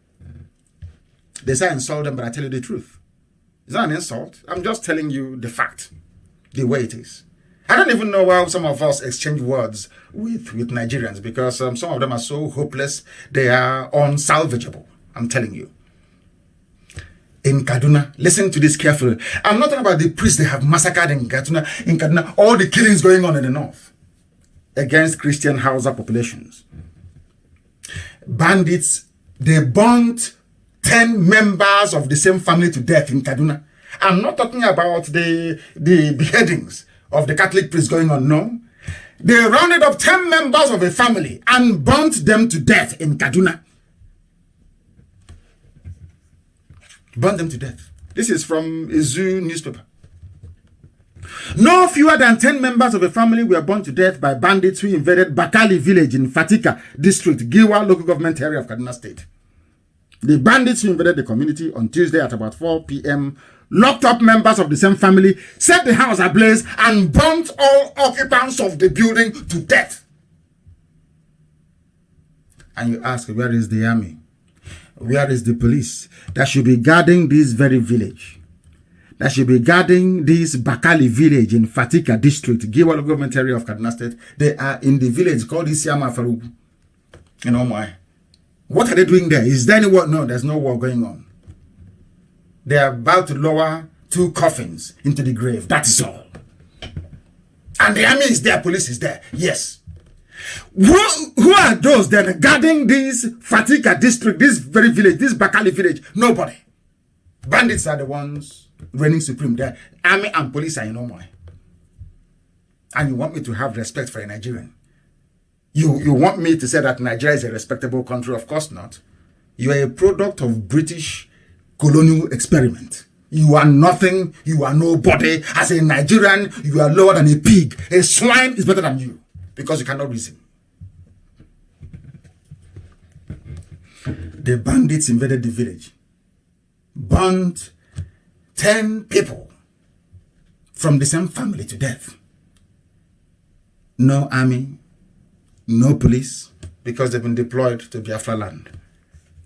They say I insult them, but I tell you the truth. It's not an insult. I'm just telling you the fact, the way it is. I don't even know how some of us exchange words with Nigerians, because some of them are so hopeless, they are unsalvageable. I'm telling you. In Kaduna, listen to this carefully. I'm not talking about the priests they have massacred in Kaduna, all the killings going on in the north against Christian Hausa populations. Bandits, they burnt 10 members of the same family to death in Kaduna. I'm not talking about the beheadings of the Catholic priests going on, no. They rounded up 10 members of a family and burnt them to death in Kaduna. Burnt them to death. This is from a Zoo newspaper. No fewer than 10 members of a family were burnt to death by bandits who invaded Bakali village in Fatika district, Giwa local government area of Kaduna State. The bandits who invaded the community on Tuesday at about 4 p.m. locked up members of the same family, set the house ablaze, and burnt all occupants of the building to death. And you ask, where is the army? Where is the police that should be guarding this very village? That should be guarding this Bakali village in Fatika district, Giwa government area of Kaduna State. They are in the village called Isiama Faruku. You know why? What are they doing there? Is there any war? No, there's no war going on. They are about to lower 2 coffins into the grave. That is all. And the army is there, police is there. Yes. Who are those then guarding this Fatika district, this very village, this Bakali village? Nobody. Bandits are the ones reigning supreme there. Army and police are in Omoi. And you want me to have respect for a Nigerian? You want me to say that Nigeria is a respectable country? Of course not. You are a product of British colonial experiment. You are nothing. You are nobody. As a Nigerian, you are lower than a pig. A swine is better than you because you cannot reason. The bandits invaded the village, burnt 10 people from the same family to death. No army, no police, because they've been deployed to Biafra land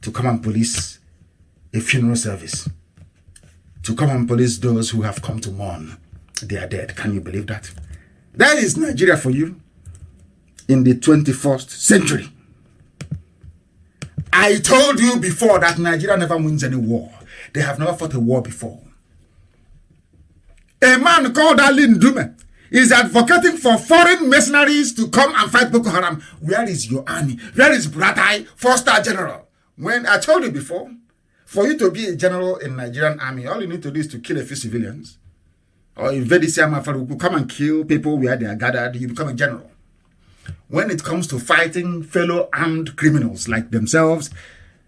to come and police a funeral service, to come and police those who have come to mourn. They are dead. Can you believe that? That is Nigeria for you in the 21st century. I told you before that Nigeria never wins any war. They have never fought a war before. A man called Ali Ndume is advocating for foreign mercenaries to come and fight Boko Haram. Where is your army? Where is Bratai, 4-star general? When I told you before, for you to be a general in Nigerian army, all you need to do is to kill a few civilians. Or invade the Siama Faruku, come and kill people where they are gathered, you become a general. when it comes to fighting fellow armed criminals like themselves,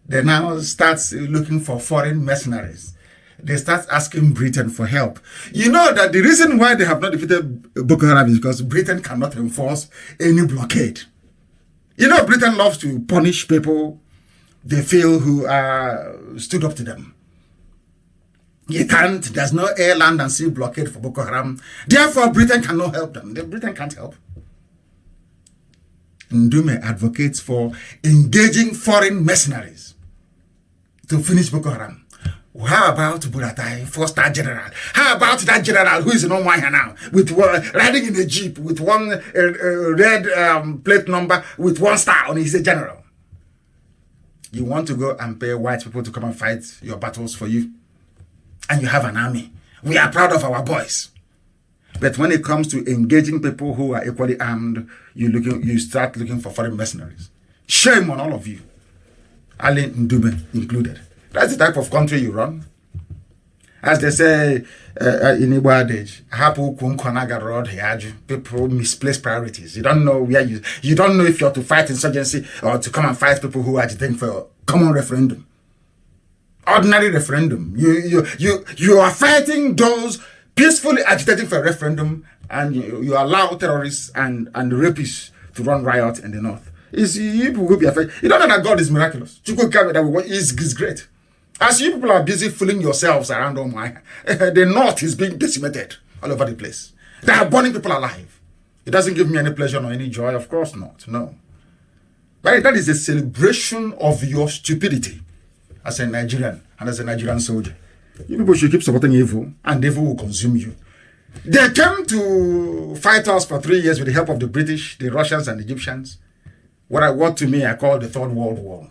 they now start looking for foreign mercenaries. They start asking Britain for help. You know that the reason why they have not defeated Boko Haram is because Britain cannot enforce any blockade. You know, Britain loves to punish people they feel who are stood up to them. You can't, there's no air, land, and sea blockade for Boko Haram. Therefore, Britain cannot help them. Britain can't help. Ndume advocates for engaging foreign mercenaries to finish Boko Haram. How about Buratai, 4-star general? How about that general who is in Omwaya now, with riding in a jeep with one red plate number with 1 star on it? He's a general. You want to go and pay white people to come and fight your battles for you, and you have an army. We are proud of our boys. But when it comes to engaging people who are equally armed, you start looking for foreign mercenaries. Shame on all of you, Ali Ndume included. That's the type of country you run. As they say in Igbo adage, people misplace priorities. You don't know where you don't know if you're to fight insurgency or to come and fight people who are agitating for a common referendum. Ordinary referendum. You are fighting those peacefully agitating for a referendum, and you allow terrorists and rapists to run riot in the north. You people will be affected. You don't know that God is miraculous. Is great. As you people are busy fooling yourselves around the north is being decimated all over the place. They are burning people alive. It doesn't give me any pleasure or any joy. Of course not. No. But that is a celebration of your stupidity as a Nigerian and as a Nigerian soldier. You people should keep supporting evil, and evil will consume you. They came to fight us for 3 years with the help of the British, the Russians, and the Egyptians. What to me I call the Third World War.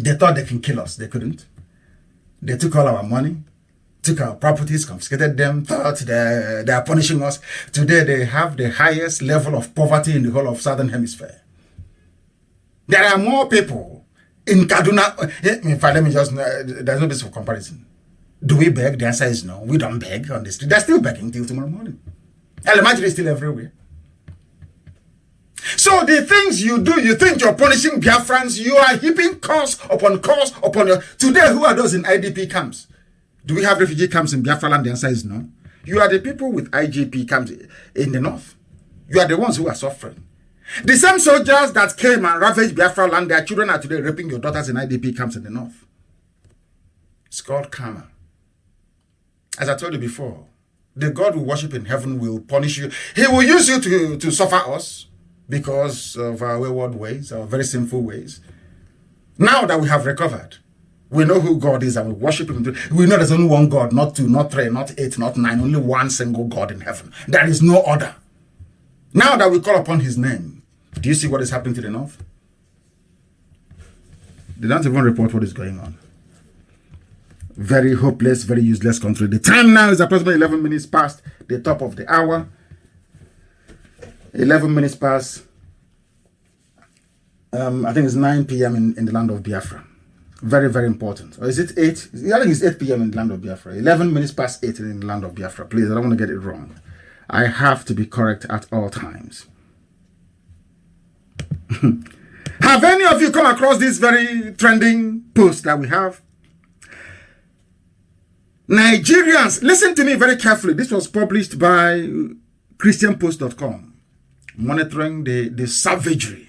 They thought they can kill us. They couldn't. They took all our money, took our properties, confiscated them, thought they are punishing us. Today they have the highest level of poverty in the whole of Southern Hemisphere. There are more people in Kaduna. In fact, let me just, there's no basis for comparison. Do we beg? The answer is no. We don't beg on the street. They're still begging till tomorrow morning. Elementary is still everywhere. So the things you do, you think you're punishing Biafrans, you are heaping curse upon your... Today, who are those in IDP camps? Do we have refugee camps in Biafra land? The answer is no. You are the people with IGP camps in the north. You are the ones who are suffering. The same soldiers that came and ravaged Biafra land, their children are today raping your daughters in IDP camps in the north. It's called karma. As I told you before, the God we worship in heaven will punish you. He will use you to suffer us, because of our wayward ways, our very sinful ways. Now that we have recovered, we know who God is and we worship Him. We know there's only one God, not 2, not 3, not 8, not 9, only one single God in heaven. There is no other. Now that we call upon His name, do you see what is happening to the north? They don't even report what is going on. Very hopeless, very useless country. The time now is approximately 11 minutes past the top of the hour. 11 minutes past, I think it's 9 p.m. in the land of Biafra. Very, very important. Or is it 8? I think it's 8 p.m. in the land of Biafra. 11 minutes past 8 in the land of Biafra. Please, I don't want to get it wrong. I have to be correct at all times. Have any of you come across this very trending post that we have? Nigerians, listen to me very carefully. This was published by ChristianPost.com. Monitoring the savagery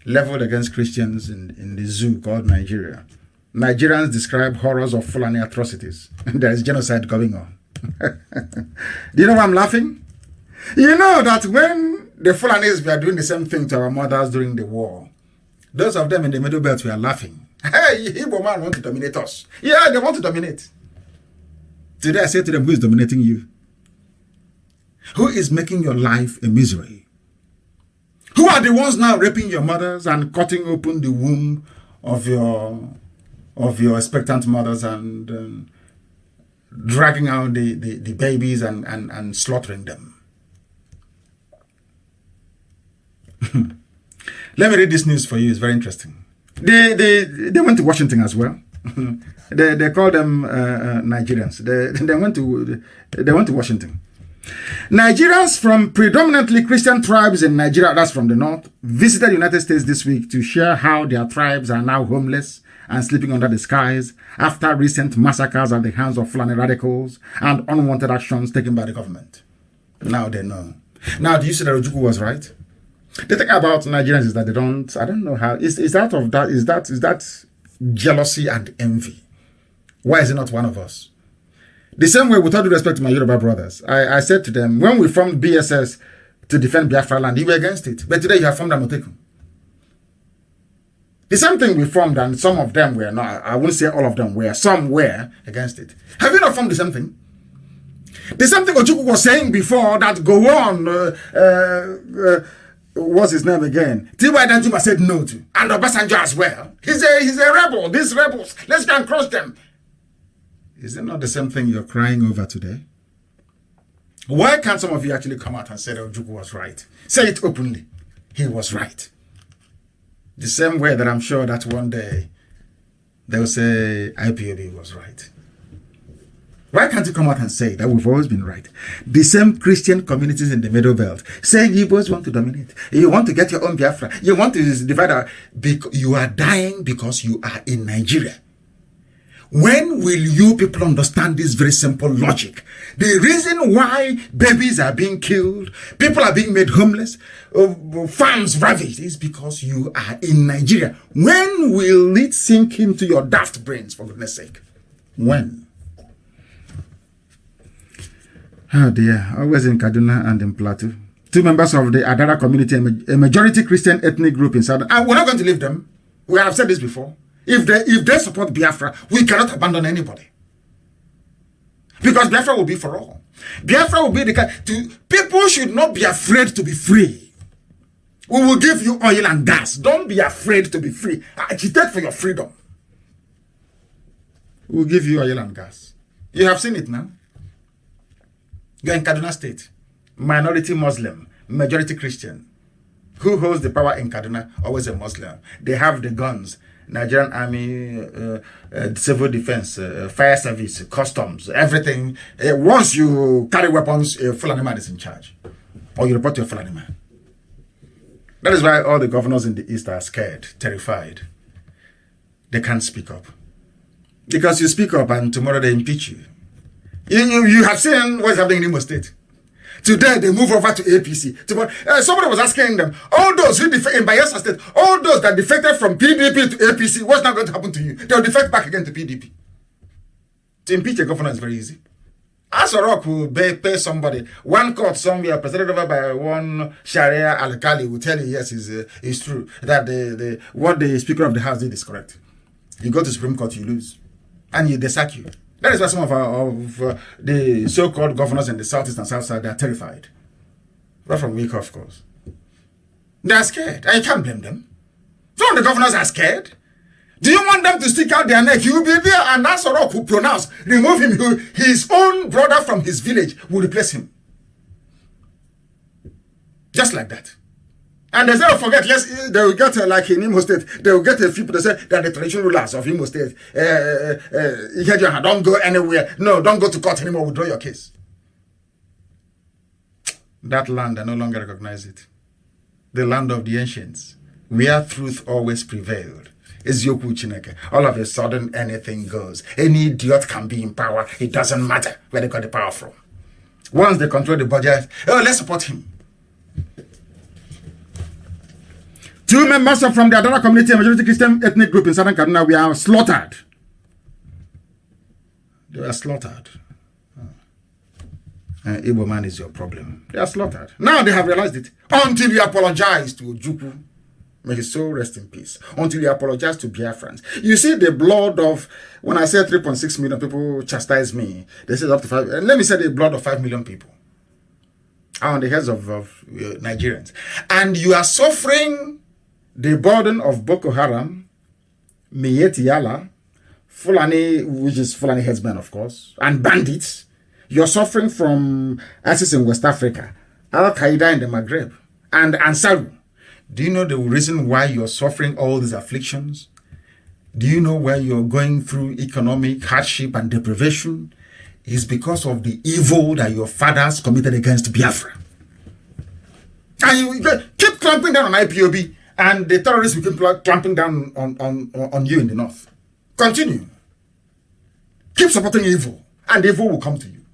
leveled against Christians in the zoo called Nigeria. Nigerians describe horrors of Fulani atrocities. There is genocide going on. Do you know why I'm laughing? You know that when the Fulanis were doing the same thing to our mothers during the war, those of them in the Middle Belt were laughing. Hey, Igbo man want to dominate us. Yeah, they want to dominate. Today I say to them, who is dominating you? Who is making your life a misery? Who are the ones now raping your mothers and cutting open the womb of your expectant mothers and dragging out the babies and slaughtering them? Let me read this news for you. It's very interesting. They went to Washington as well. They call them Nigerians. They went to Washington. Nigerians from predominantly Christian tribes in Nigeria, that's from the north, visited the United States this week to share how their tribes are now homeless and sleeping under the skies after recent massacres at the hands of Fulani radicals and unwanted actions taken by the government. Now they know. Now, do you see that Ojukwu was right? The thing about Nigerians is that they don't, I don't know how, is that jealousy and envy? Why is it not one of us? The same way, with all due respect to my Yoruba brothers, I said to them, when we formed BSS to defend Biafra land, you were against it. But today you have formed Amotekun. The same thing we formed, and some of them were not, I wouldn't say all of them were, some were against it. Have you not formed the same thing? The same thing Ojukwu was saying before that go on, what's his name again? T.Y. Danjuma said no to. And Obasanjo as well. He's a rebel. These rebels, let's go and crush them. Is it not the same thing you're crying over today? Why can't some of you actually come out and say that Ojukwu was right? Say it openly. He was right. The same way that I'm sure that one day they'll say IPOB was right. Why can't you come out and say that we've always been right? The same Christian communities in the Middle Belt saying you both want to dominate. You want to get your own Biafra. You want to divide our... You are dying because you are in Nigeria. When will you people understand this very simple logic? The reason why babies are being killed, people are being made homeless, farms ravaged is because you are in Nigeria. When will it sink into your daft brains, for goodness sake? When? Oh dear, always in Kaduna and in Plateau. Two members of the Adara community, a majority Christian ethnic group in Southern, and we're not going to leave them. We have said this before. If they support Biafra, we cannot abandon anybody. Because Biafra will be for all. Biafra will be the kind people should not be afraid to be free. We will give you oil and gas. Don't be afraid to be free. Agitate for your freedom. We'll give you oil and gas. You have seen it now. You're in Kaduna State. Minority Muslim, majority Christian. Who holds the power in Kaduna? Always a Muslim. They have the guns. Nigerian Army, Civil Defense, Fire Service, Customs, everything. Once you carry weapons, a Fulani man is in charge. Or you report to a Fulani man. That is why all the governors in the East are scared, terrified. They can't speak up. Because you speak up and tomorrow they impeach you. You have seen what's happening in Imo State. Today they move over to APC. Somebody was asking them, all those who defected in Bayelsa State, all those that defected from PDP to APC, what's not going to happen to you? They'll defect back again to PDP. To impeach a governor is very easy. Asorok will pay somebody. One court somewhere presided over by one Sharia Al-Kali will tell you, yes, it's true. That what the Speaker of the House did is correct. You go to Supreme Court, you lose. And they sack you. That is why some of the so-called governors in the Southeast and South Side, they are terrified. Right from week, of course. They are scared. And you can't blame them. Some of the governors are scared. Do you want them to stick out their neck? You will be there and Asorok will pronounce, remove him. His own brother from his village will replace him. Just like that. And they say, don't forget, yes, they will get, like in Imo State, they will get a few people that say that the traditional rulers of Imo State, don't go anywhere. No, don't go to court anymore, withdraw your case. That land, I no longer recognize it. The land of the ancients, where truth always prevailed. Ezioku Chineke. All of a sudden, anything goes. Any idiot can be in power. It doesn't matter where they got the power from. Once they control the budget, oh, let's support him. Two members from the Adara community, a majority Christian ethnic group in Southern Kaduna, we are slaughtered. They were slaughtered. Igbo man is your problem. They are slaughtered. Now they have realized it. Until you apologize to Ojukwu, may his soul rest in peace. Until you apologize to Biafrans. You see the blood of, when I say 3.6 million people chastise me, they say up to 5, let me say the blood of 5 million people are on the heads of Nigerians. And you are suffering the burden of Boko Haram, Miyetti Yala, Fulani, which is Fulani headsmen, of course, and bandits. You're suffering from ISIS in West Africa, Al-Qaeda in the Maghreb, and Ansaru. Do you know the reason why you're suffering all these afflictions? Do you know where you're going through economic hardship and deprivation? is because of the evil that your fathers committed against Biafra. And you keep clamping down on IPOB, and the terrorists will keep clamping down on you in the north. Continue. Keep supporting evil, and evil will come to you.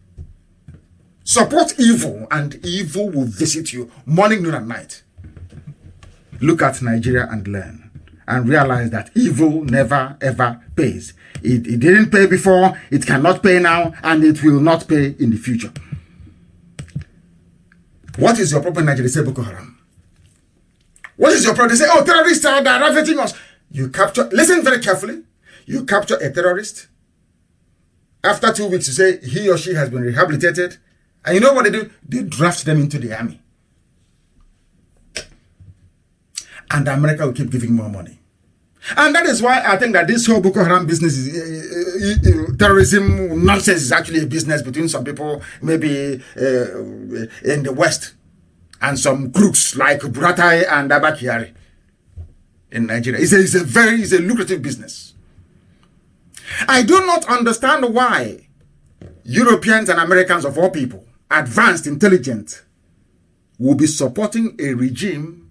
Support evil, and evil will visit you morning, noon, and night. Look at Nigeria and learn, and realize that evil never ever pays. It didn't pay before, it cannot pay now, and it will not pay in the future. What is your problem in Nigeria? They say Boko Haram. What is your problem? They say, oh, terrorists are ravaging us. You capture, listen very carefully. You capture a terrorist. After 2 weeks, you say he or she has been rehabilitated. And you know what they do? They draft them into the army. And America will keep giving more money. And that is why I think that this whole Boko Haram business is terrorism nonsense is actually a business between some people, maybe in the West, and some crooks like Buratai and Abakiari in Nigeria. It's a lucrative business. I do not understand why Europeans and Americans of all people, advanced, intelligent, will be supporting a regime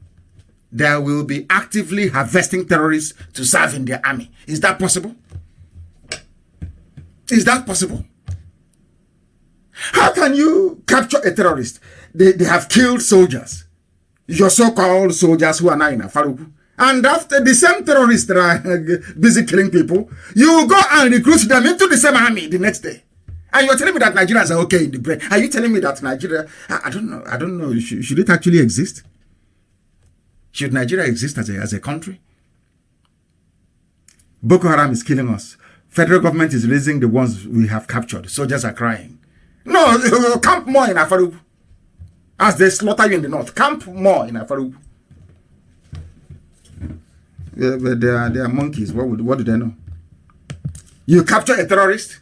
that will be actively harvesting terrorists to serve in their army. Is that possible? Is that possible? How can you capture a terrorist? They have killed soldiers, your so-called soldiers who are now in Afaruku. And after the same terrorists that are busy killing people, you will go and recruit them into the same army the next day. And you're telling me that Nigerians are okay in the brain. Are you telling me that Nigeria, I don't know, should it actually exist? Should Nigeria exist as a country? Boko Haram is killing us. Federal government is releasing the ones we have captured. Soldiers are crying. No, camp more in Afarugu. As they slaughter you in the north, camp more in Afarugu. Yeah, but they are monkeys. What do they know? You capture a terrorist.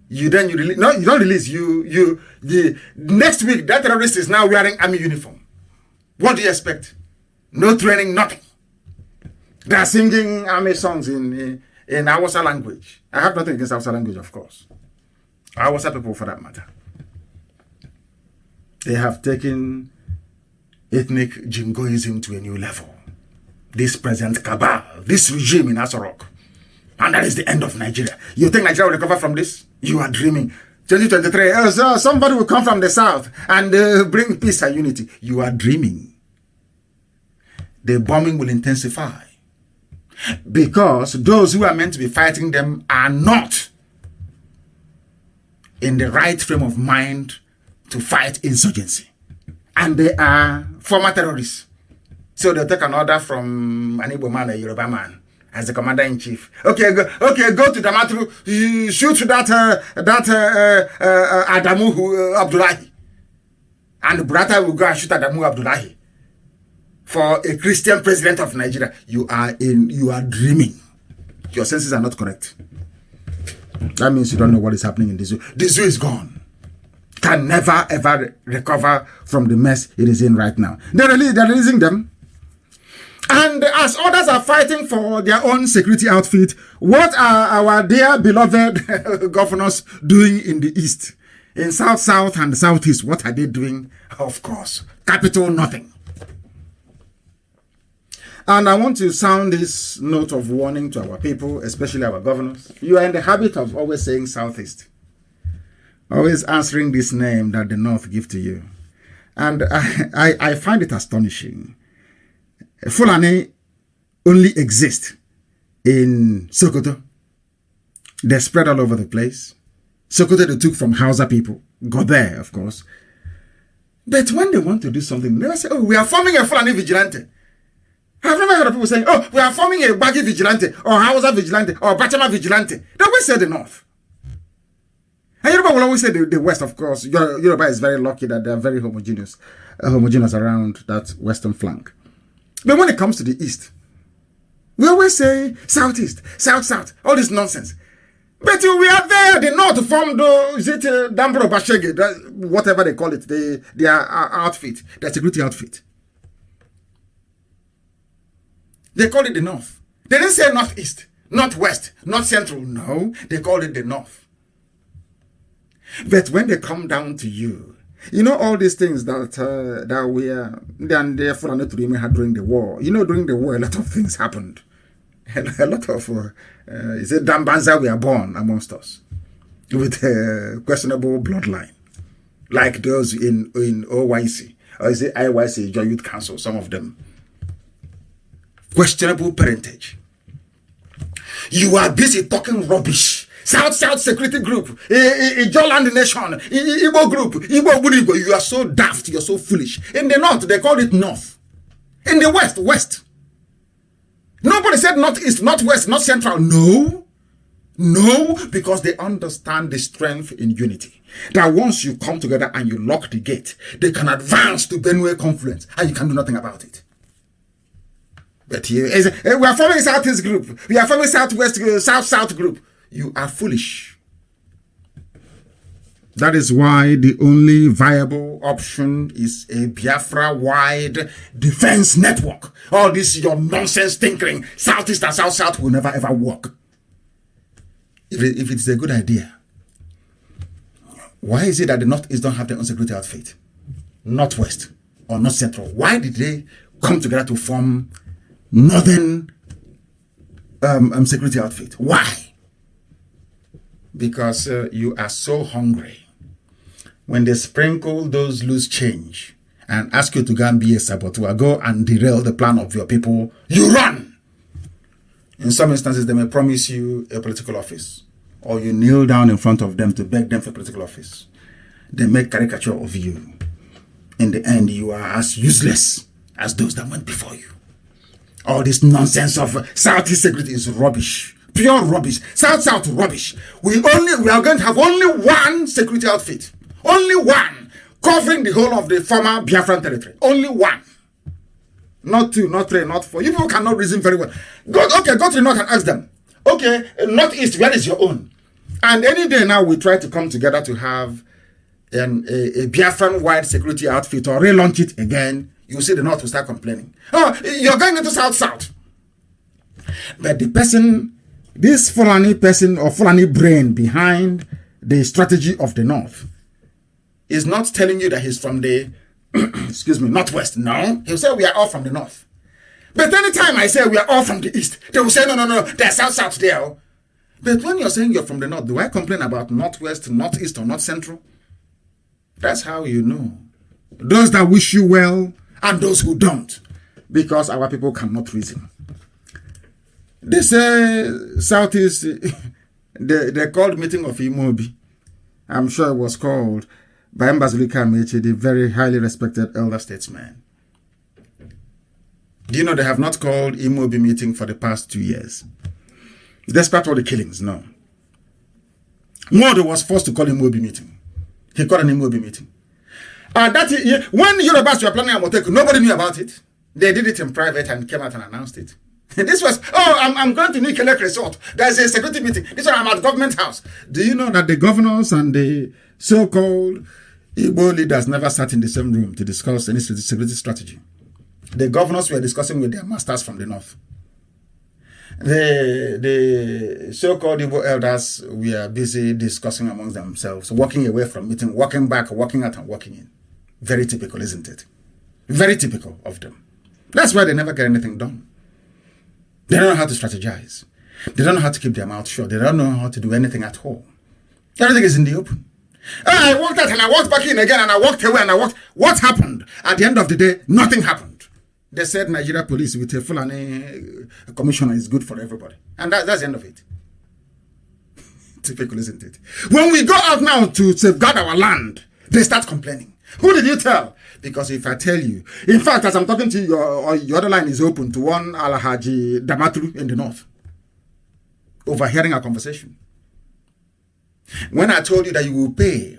You release. No, you don't release. The next week that terrorist is now wearing army uniform. What do you expect? No training, nothing. They are singing army songs in Hausa language. I have nothing against Hausa language, of course. Hausa people, for that matter. They have taken ethnic jingoism to a new level. This present cabal, this regime in Aso Rock. And that is the end of Nigeria. You think Nigeria will recover from this? You are dreaming. 2023, somebody will come from the south and bring peace and unity. You are dreaming. The bombing will intensify. Because those who are meant to be fighting them are not in the right frame of mind to fight insurgency. And they are former terrorists. So they'll take an order from an Igbo man, a Yoruba man, as the commander-in-chief. Okay, go to Damaturu, shoot that Adamu Abdullahi. And Brata will go and shoot Adamu Abdullahi. For a Christian president of Nigeria, you are dreaming. Your senses are not correct. That means you don't know what is happening in the zoo. The zoo is gone. Can never ever recover from the mess it is in right now. They're releasing them. And as others are fighting for their own security outfit, what are our dear beloved governors doing in the east? In south and southeast, what are they doing? Of course, capital nothing. And I want to sound this note of warning to our people, especially our governors. You are in the habit of always saying southeast. Always answering this name that the north give to you. And I find it astonishing. Fulani only exist in Sokoto. They're spread all over the place. Sokoto they took from Hausa people. Got there, of course. But when they want to do something, they say, oh, we are forming a Fulani vigilante. I've never heard of people saying, oh, we are forming a Bagi vigilante, or Hausa vigilante, or Bachama vigilante. They always say the north. And Yoruba will always say the west, of course. Yoruba is very lucky that they are very homogeneous around that western flank. But when it comes to the east, we always say southeast, south, all this nonsense. But we are there, the north formed, Dambro Bashege, whatever they call it, their outfit, their security outfit. They call it the north. They didn't say northeast, northwest, north central. No, they called it the north. But when they come down to you, you know all these things that we are, and therefore not to had during the war. You know, during the war, a lot of things happened. A lot of, is it Dambanza we are born amongst us with a questionable bloodline, like those in OYC, or is it IYC, Joint Youth Council, some of them. Questionable parentage. You are busy talking rubbish. South Security Group, Joland Nation, Igbo Group, Igbo Burigo. You are so daft, you are so foolish. In the North, they call it North. In the West, West. Nobody said Northeast, Northwest, North Central. No, because they understand the strength in unity. That once you come together and you lock the gate, they can advance to Benue confluence and you can do nothing about it. But here, we are forming Southeast group. We are forming Southwest, South group. You are foolish. That is why the only viable option is a Biafra-wide defense network. All this your nonsense tinkering, Southeast and South will never ever work. If it's a good idea, why is it that the Northeast don't have their own security outfit? Northwest or North Central? Why did they come together to form Northern security outfit? Why? Because you are so hungry. When they sprinkle those loose change and ask you to go and be a saboteur, go and derail the plan of your people, you run. In some instances, they may promise you a political office, or you kneel down in front of them to beg them for political office. They make caricature of you. In the end, you are as useless as those that went before you. All this nonsense of Southeast security is rubbish. Pure rubbish. South rubbish. We are going to have only one security outfit. Only one. Covering the whole of the former Biafran territory. Only one. Not two, not three, not four. You people cannot reason very well. Go to the north and ask them. Okay, northeast, where is your own? And any day now we try to come together to have a Biafran-wide security outfit or relaunch it again. You see the north will start complaining. Oh, you're going into south. But the person, this Fulani person or Fulani brain behind the strategy of the north is not telling you that he's from the, northwest. No, he'll say we are all from the north. But anytime I say we are all from the east, they will say, no, there's south there. But when you're saying you're from the north, do I complain about northwest, northeast, or north central? That's how you know. Those that wish you well and those who don't, because our people cannot reason. They say Southeast, they called meeting of Imobi. I'm sure it was called by Mbazulika Amechi, the very highly respected elder statesman. Do you know they have not called Imobi meeting for the past 2 years? Despite all the killings, no. Mode was forced to call Imobi meeting. He called an Imobi meeting. When Yorubas were planning Amoteku, nobody knew about it. They did it in private and came out and announced it. This was, I'm going to Nikelek Resort. There's a security meeting. This one, I'm at government house. Do you know that the governors and the so-called Igbo leaders never sat in the same room to discuss any security strategy? The governors were discussing with their masters from the north. The so-called Igbo elders were busy discussing amongst themselves, walking away from meeting, walking back, walking out and walking in. Very typical, isn't it? Very typical of them. That's why they never get anything done. They don't know how to strategize. They don't know how to keep their mouth shut. They don't know how to do anything at all. Everything is in the open. I walked out and I walked back in again and I walked away and I walked. What happened? At the end of the day, nothing happened. They said Nigeria police with a Fulani commissioner is good for everybody. And that's the end of it. Typical, isn't it? When we go out now to safeguard our land, they start complaining. Who did you tell? Because if I tell you, in fact, as I'm talking to you, your other line is open to one Alhaji Damaturu in the north, overhearing our conversation. When I told you that you will pay,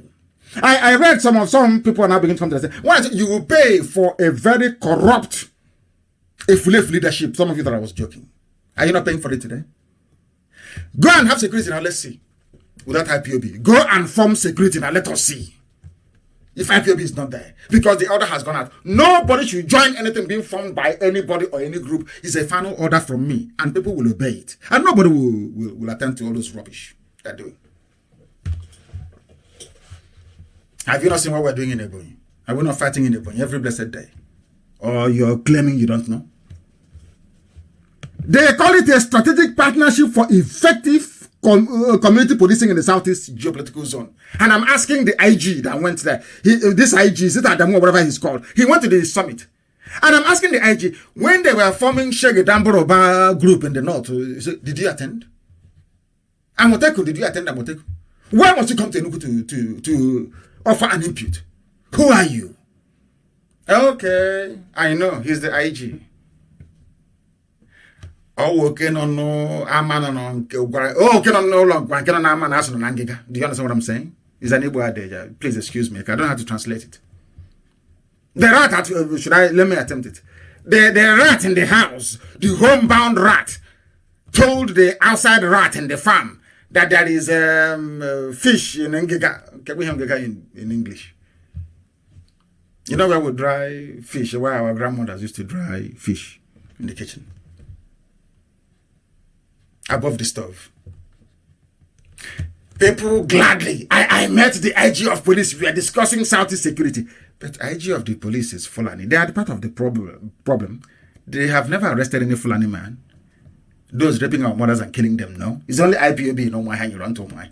I read some people are now beginning to come to say, when you will pay for a very corrupt Efulef leadership. Some of you thought I was joking. Are you not paying for it today? Go and have security now, let's see. Without IPOB. Go and form security now, let us see. If IPOB is not there, because the order has gone out. Nobody should join anything being formed by anybody or any group. It's a final order from me, and people will obey it. And nobody will attend to all those rubbish they're doing. Have you not seen what we're doing in Ebonyi? Are we not fighting in Ebonyi every blessed day? Or you're claiming you don't know? They call it a strategic partnership for effective community policing in the Southeast geopolitical zone. And I'm asking the IG that went there. This IG, is it Adamu or whatever he's called? He went to the summit. And I'm asking the IG, when they were forming Shege Damboroba group in the north, did you attend? Amoteku, did you attend Amoteku? Why must you come to Enugu to offer an impute? Who are you? Okay, I know, he's the IG. Oh, okay, no, Aman, oh, okay, no, long, I cannot Aman ask on Langiga. Do you understand what I'm saying? Is an Igbo adage? Please excuse me, I don't have to translate it. The rat, let me attempt it. The rat in the house, the homebound rat, told the outside rat in the farm that there is fish in Ngiga. Can we have Ngiga in English? You know where we dry fish, where our grandmothers used to dry fish in the kitchen. Above the stove. People gladly. I met the IG of police. We are discussing Southeast security. But IG of the police is Fulani. They are part of the problem. They have never arrested any Fulani man. Those raping our mothers and killing them, no. It's only IPOB, no more, and you run to my.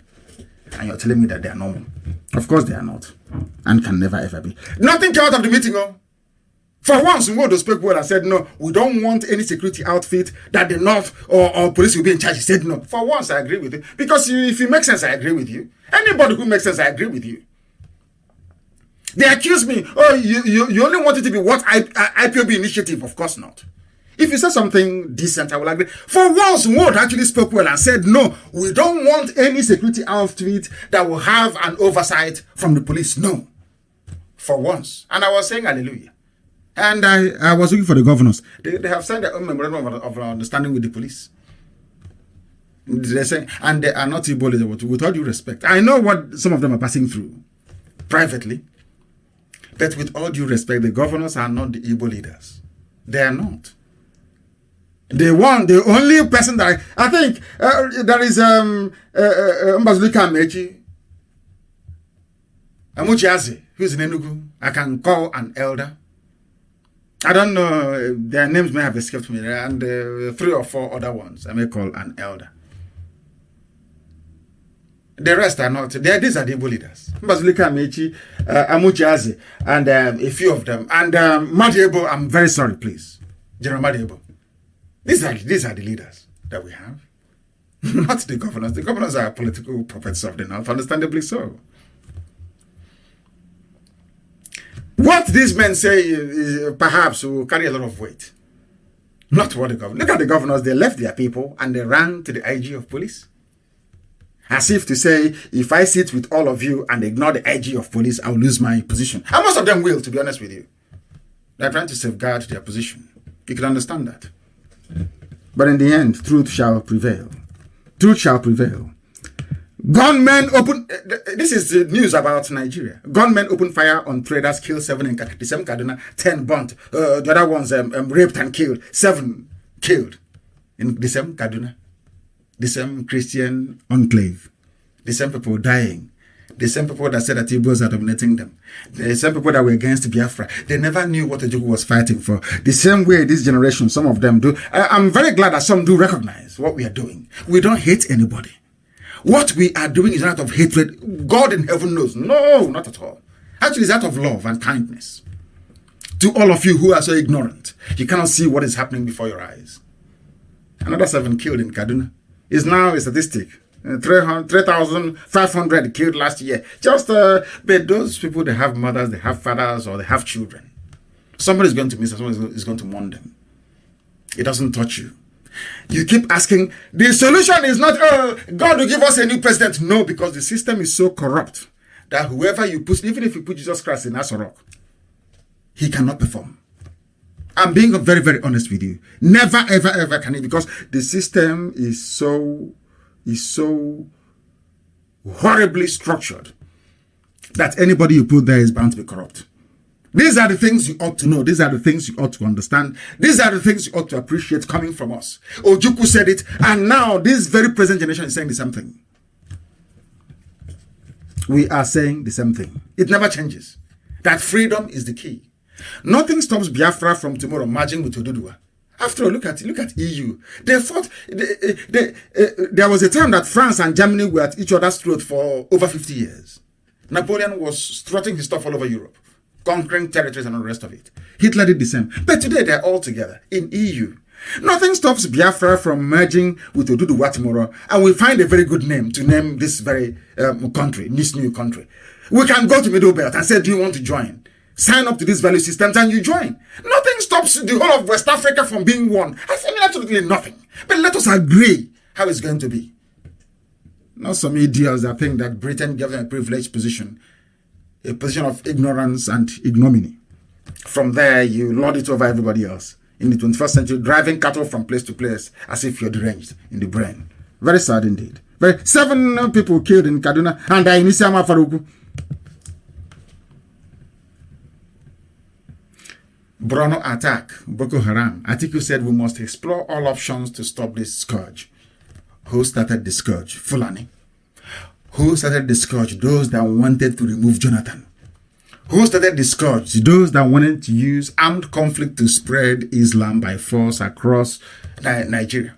And you're telling me that they are normal. Of course they are not. And can never ever be. Nothing came out of the meeting, oh. For once, Nwodo spoke well and said, no, we don't want any security outfit that the North or police will be in charge. He said, no. For once, I agree with you. Because if it makes sense, I agree with you. Anybody who makes sense, I agree with you. They accuse me, oh, you only want it to be what IPOB initiative. Of course not. If you say something decent, I will agree. For once, Nwodo actually spoke well and said, no, we don't want any security outfit that will have an oversight from the police. No. For once. And I was saying hallelujah. And I was looking for the governors. They have signed their own memorandum of understanding with the police. They say, and they are not Igbo leaders, with all due respect. I know what some of them are passing through privately. But with all due respect, the governors are not the Igbo leaders. They are not. The only person that I think there is Mbazulika Amechi Amuchiazi, who is in Enugu. I can call an elder. I don't know, their names may have escaped me, and 3 or 4 other ones I may call an elder. The rest are not. These are the Igbo leaders. Mbazulika Amechi, Amuchiazi, and a few of them. And Madiebo, I'm very sorry, please. General Madiebo. These are the leaders that we have. Not the governors. The governors are political puppets of the North, understandably so. What these men say is perhaps will carry a lot of weight. Not what the governors. Look at the governors. They left their people and they ran to the IG of police. As if to say, if I sit with all of you and ignore the IG of police, I'll lose my position. And most of them will, to be honest with you. They're trying to safeguard their position. You can understand that. But in the end, truth shall prevail. Truth shall prevail. Gunmen open. This is the news about Nigeria. Gunmen open fire on traders, kill 7 in the same Kaduna, 10 burnt. The other ones raped and killed. 7 killed in the same Kaduna. The same Christian enclave. The same people dying. The same people that said that Igbos are dominating them. The same people that were against Biafra. They never knew what Ojukwu was fighting for. The same way this generation, some of them do. I'm very glad that some do recognize what we are doing. We don't hate anybody. What we are doing is not out of hatred. God in heaven knows. No, not at all. Actually, it's out of love and kindness. To all of you who are so ignorant, you cannot see what is happening before your eyes. Another 7 killed in Kaduna is now a statistic. 3,500 killed last year. Just, but those people, they have mothers, they have fathers, or they have children. Somebody is going to miss them, somebody is going to mourn them. It doesn't touch you. You keep asking, the solution is not, God will give us a new president. No, because the system is so corrupt that whoever you put, even if you put Jesus Christ in Asorok, he cannot perform. I'm being very, very honest with you. Never, ever, ever can he, because the system is so horribly structured that anybody you put there is bound to be corrupt. These are the things you ought to know. These are the things you ought to understand. These are the things you ought to appreciate coming from us. Ojukwu said it, and now this very present generation is saying the same thing. we are saying the same thing. It never changes. That freedom is the key. Nothing stops Biafra from tomorrow merging with Oduduwa. After all, look at EU. They fought. There was a time that France and Germany were at each other's throat for over 50 years. Napoleon was strutting his stuff all over Europe, conquering territories and all the rest of it. Hitler did the same. But today they're all together in EU. Nothing stops Biafra from merging with Oduduwa tomorrow, and we find a very good name to name this very country, this new country. We can go to Middle Belt and say, do you want to join? Sign up to these value systems and you join. Nothing stops the whole of West Africa from being one. I mean, absolutely nothing. But let us agree how it's going to be. Not some idiots that think that Britain gives them a privileged position, a position of ignorance and ignominy. From there, you lord it over everybody else. In the 21st century, driving cattle from place to place as if you're deranged in the brain. Very sad indeed. 7 people killed in Kaduna and in Isiama Faruku. Borno attack, Boko Haram. Atiku said we must explore all options to stop this scourge. Who started the scourge? Fulani. Who started the scourge? Those that wanted to remove Jonathan. Who started the scourge? Those that wanted to use armed conflict to spread Islam by force across Nigeria.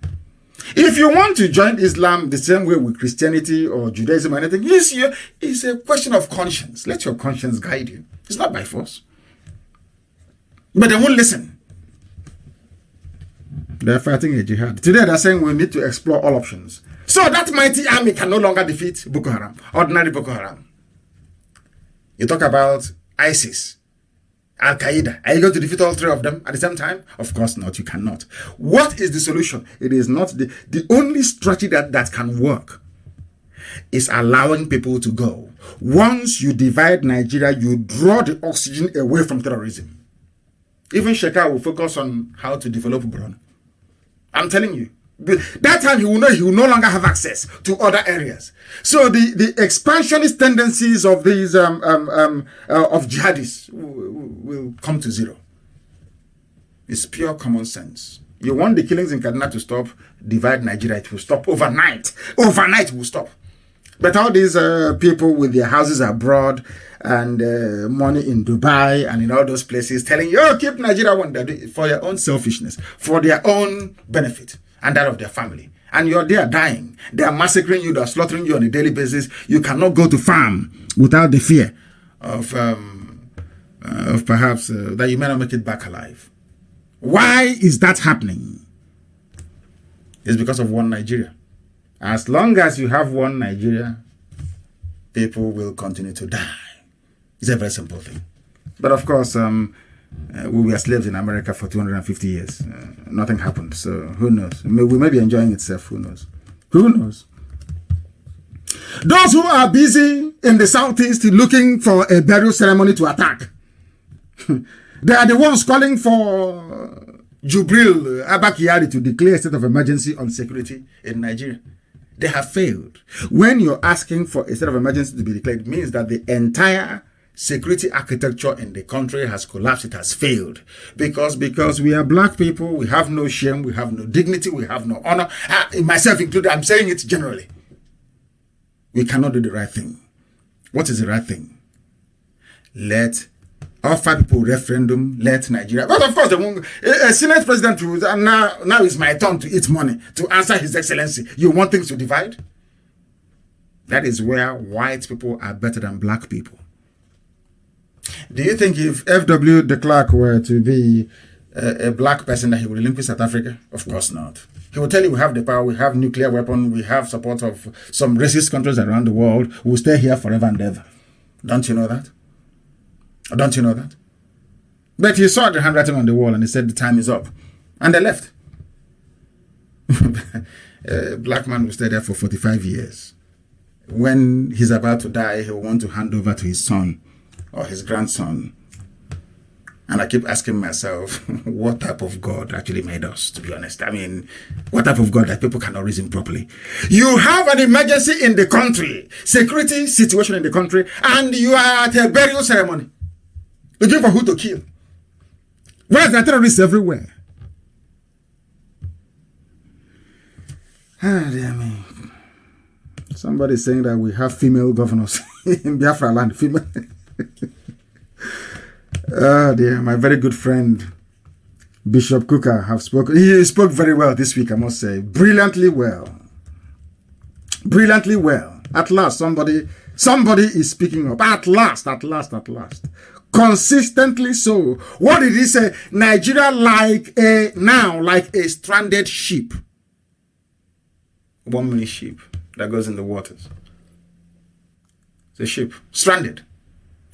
If you want to join Islam the same way with Christianity or Judaism or anything, it's a question of conscience. Let your conscience guide you. It's not by force. But they won't listen. They're fighting a jihad. Today they're saying we need to explore all options. So that mighty army can no longer defeat Boko Haram, ordinary Boko Haram. You talk about ISIS, Al-Qaeda. Are you going to defeat all 3 of them at the same time? Of course not, you cannot. What is the solution? It is not the only strategy that can work is allowing people to go. Once you divide Nigeria, you draw the oxygen away from terrorism. Even Sheka will focus on how to develop Borno. I'm telling you. That time he will no longer have access to other areas. So the expansionist tendencies of these of jihadists will come to zero. It's pure common sense. You want the killings in Kaduna to stop, divide Nigeria, it will stop overnight. Overnight it will stop. But all these people with their houses abroad and money in Dubai and in all those places telling you, oh, keep Nigeria one, for your own selfishness, for their own benefit and that of their family. And you're there dying. They are massacring you, they are slaughtering you on a daily basis. You cannot go to farm without the fear of perhaps that you may not make it back alive. Why is that happening? It's because of one Nigeria. As long as you have one Nigeria, people will continue to die. It's a very simple thing. But of course, we were slaves in America for 250 years. Nothing happened. So who knows? We may be enjoying itself. Who knows? Who knows? Those who are busy in the southeast looking for a burial ceremony to attack, they are the ones calling for Jubril Abakari to declare a state of emergency on security in Nigeria. They have failed. When you're asking for a state of emergency to be declared, it means that the entire security architecture in the country has collapsed. It has failed. Because we are black people, we have no shame, we have no dignity, we have no honor. Myself included, I'm saying it generally. We cannot do the right thing. What is the right thing? Let offer people referendum, let Nigeria. But of course, a Senate president, and now it's my turn to eat money, to answer His Excellency. You want things to divide? That is where white people are better than black people. Do you think if F.W. de Klerk were to be a black person that he would relinquish South Africa? Of course not. He will tell you we have the power, we have nuclear weapons, we have support of some racist countries around the world. We'll stay here forever and ever. Don't you know that? Don't you know that? But he saw the handwriting on the wall and he said the time is up. And they left. A black man will stay there for 45 years. When he's about to die, he will want to hand over to his son or his grandson. And I keep asking myself, what type of God actually made us, to be honest? I mean, what type of God that people cannot reason properly? You have an emergency in the country, security situation in the country, and you are at a burial ceremony. Looking for who to kill. Where's the terrorists everywhere? Ah, dear me. Somebody saying that we have female governors in Biafra land. Female. Oh dear, my very good friend Bishop Kuka have spoken. He spoke very well this week, I must say. Brilliantly well. Brilliantly well. At last, somebody is speaking up. At last. Consistently so. What did he say? Nigeria like a stranded ship. 1 million sheep that goes in the waters. It's a ship. Stranded.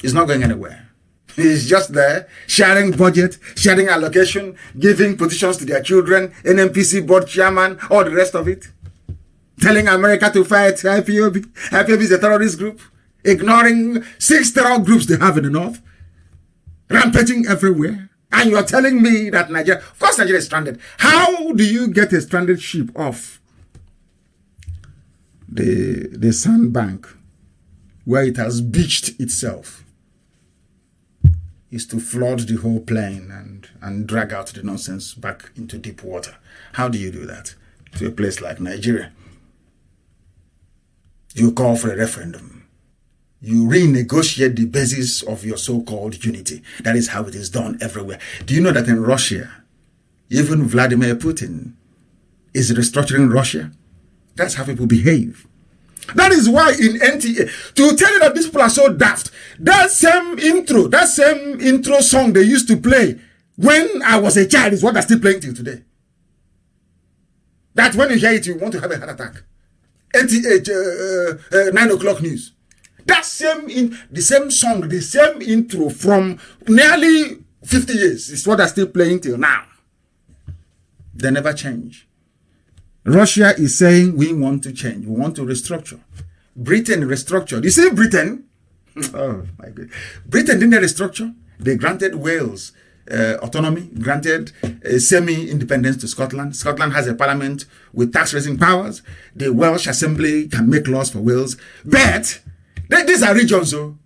It's not going anywhere. He's just there, sharing budget, sharing allocation, giving positions to their children, NMPC board chairman, all the rest of it. Telling America to fight IPOB. IPOB is a terrorist group. Ignoring 6 terror groups they have in the north. Rampaging everywhere. And you're telling me that Nigeria, of course Nigeria is stranded. How do you get a stranded ship off the sandbank where it has beached itself? Is to flood the whole plain and drag out the nonsense back into deep water. How do you do that to a place like Nigeria? You call for a referendum. You renegotiate the basis of your so-called unity. That is how it is done everywhere. Do you know that in Russia, even Vladimir Putin is restructuring Russia? That's how people behave. That is why in NTA, to tell you that these people are so daft, that same intro song they used to play when I was a child is what they're still playing till today. That when you hear it, you want to have a heart attack. NTA 9 o'clock news. That the same song, the same intro from nearly 50 years is what they're still playing till now. They never change. Russia is saying we want to change. We want to restructure. Britain restructured. You see Britain? Oh my God. Britain didn't restructure. They granted Wales autonomy, granted semi-independence to Scotland. Scotland has a parliament with tax-raising powers. The Welsh Assembly can make laws for Wales. But these are regions, though.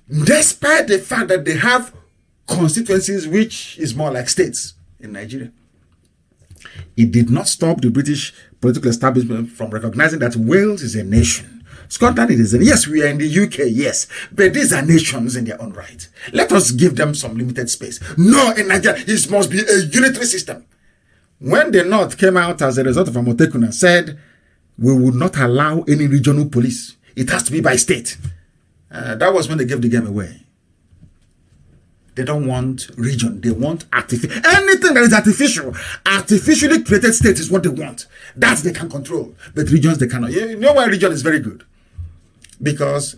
Despite the fact that they have constituencies which is more like states in Nigeria. It did not stop the British political establishment from recognizing that Wales is a nation. Scotland is a nation. Yes, we are in the UK, yes. But these are nations in their own right. Let us give them some limited space. No, in Nigeria, it must be a unitary system. When the North came out as a result of Amotekun and said, we would not allow any regional police. It has to be by state. That was when they gave the game away. They don't want region. They want artificial. Anything that is artificial, artificially created state is what they want. That they can control. But regions, they cannot. You know why region is very good? Because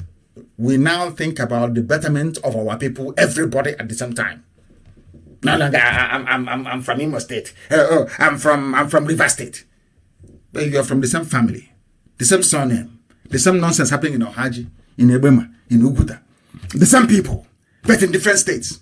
we now think about the betterment of our people, everybody at the same time. No, I'm from Imo State. I'm from River State. But you are from the same family, the same surname, the same nonsense happening in Ohaji, in Ebema, in Uguta. The same people, but in different states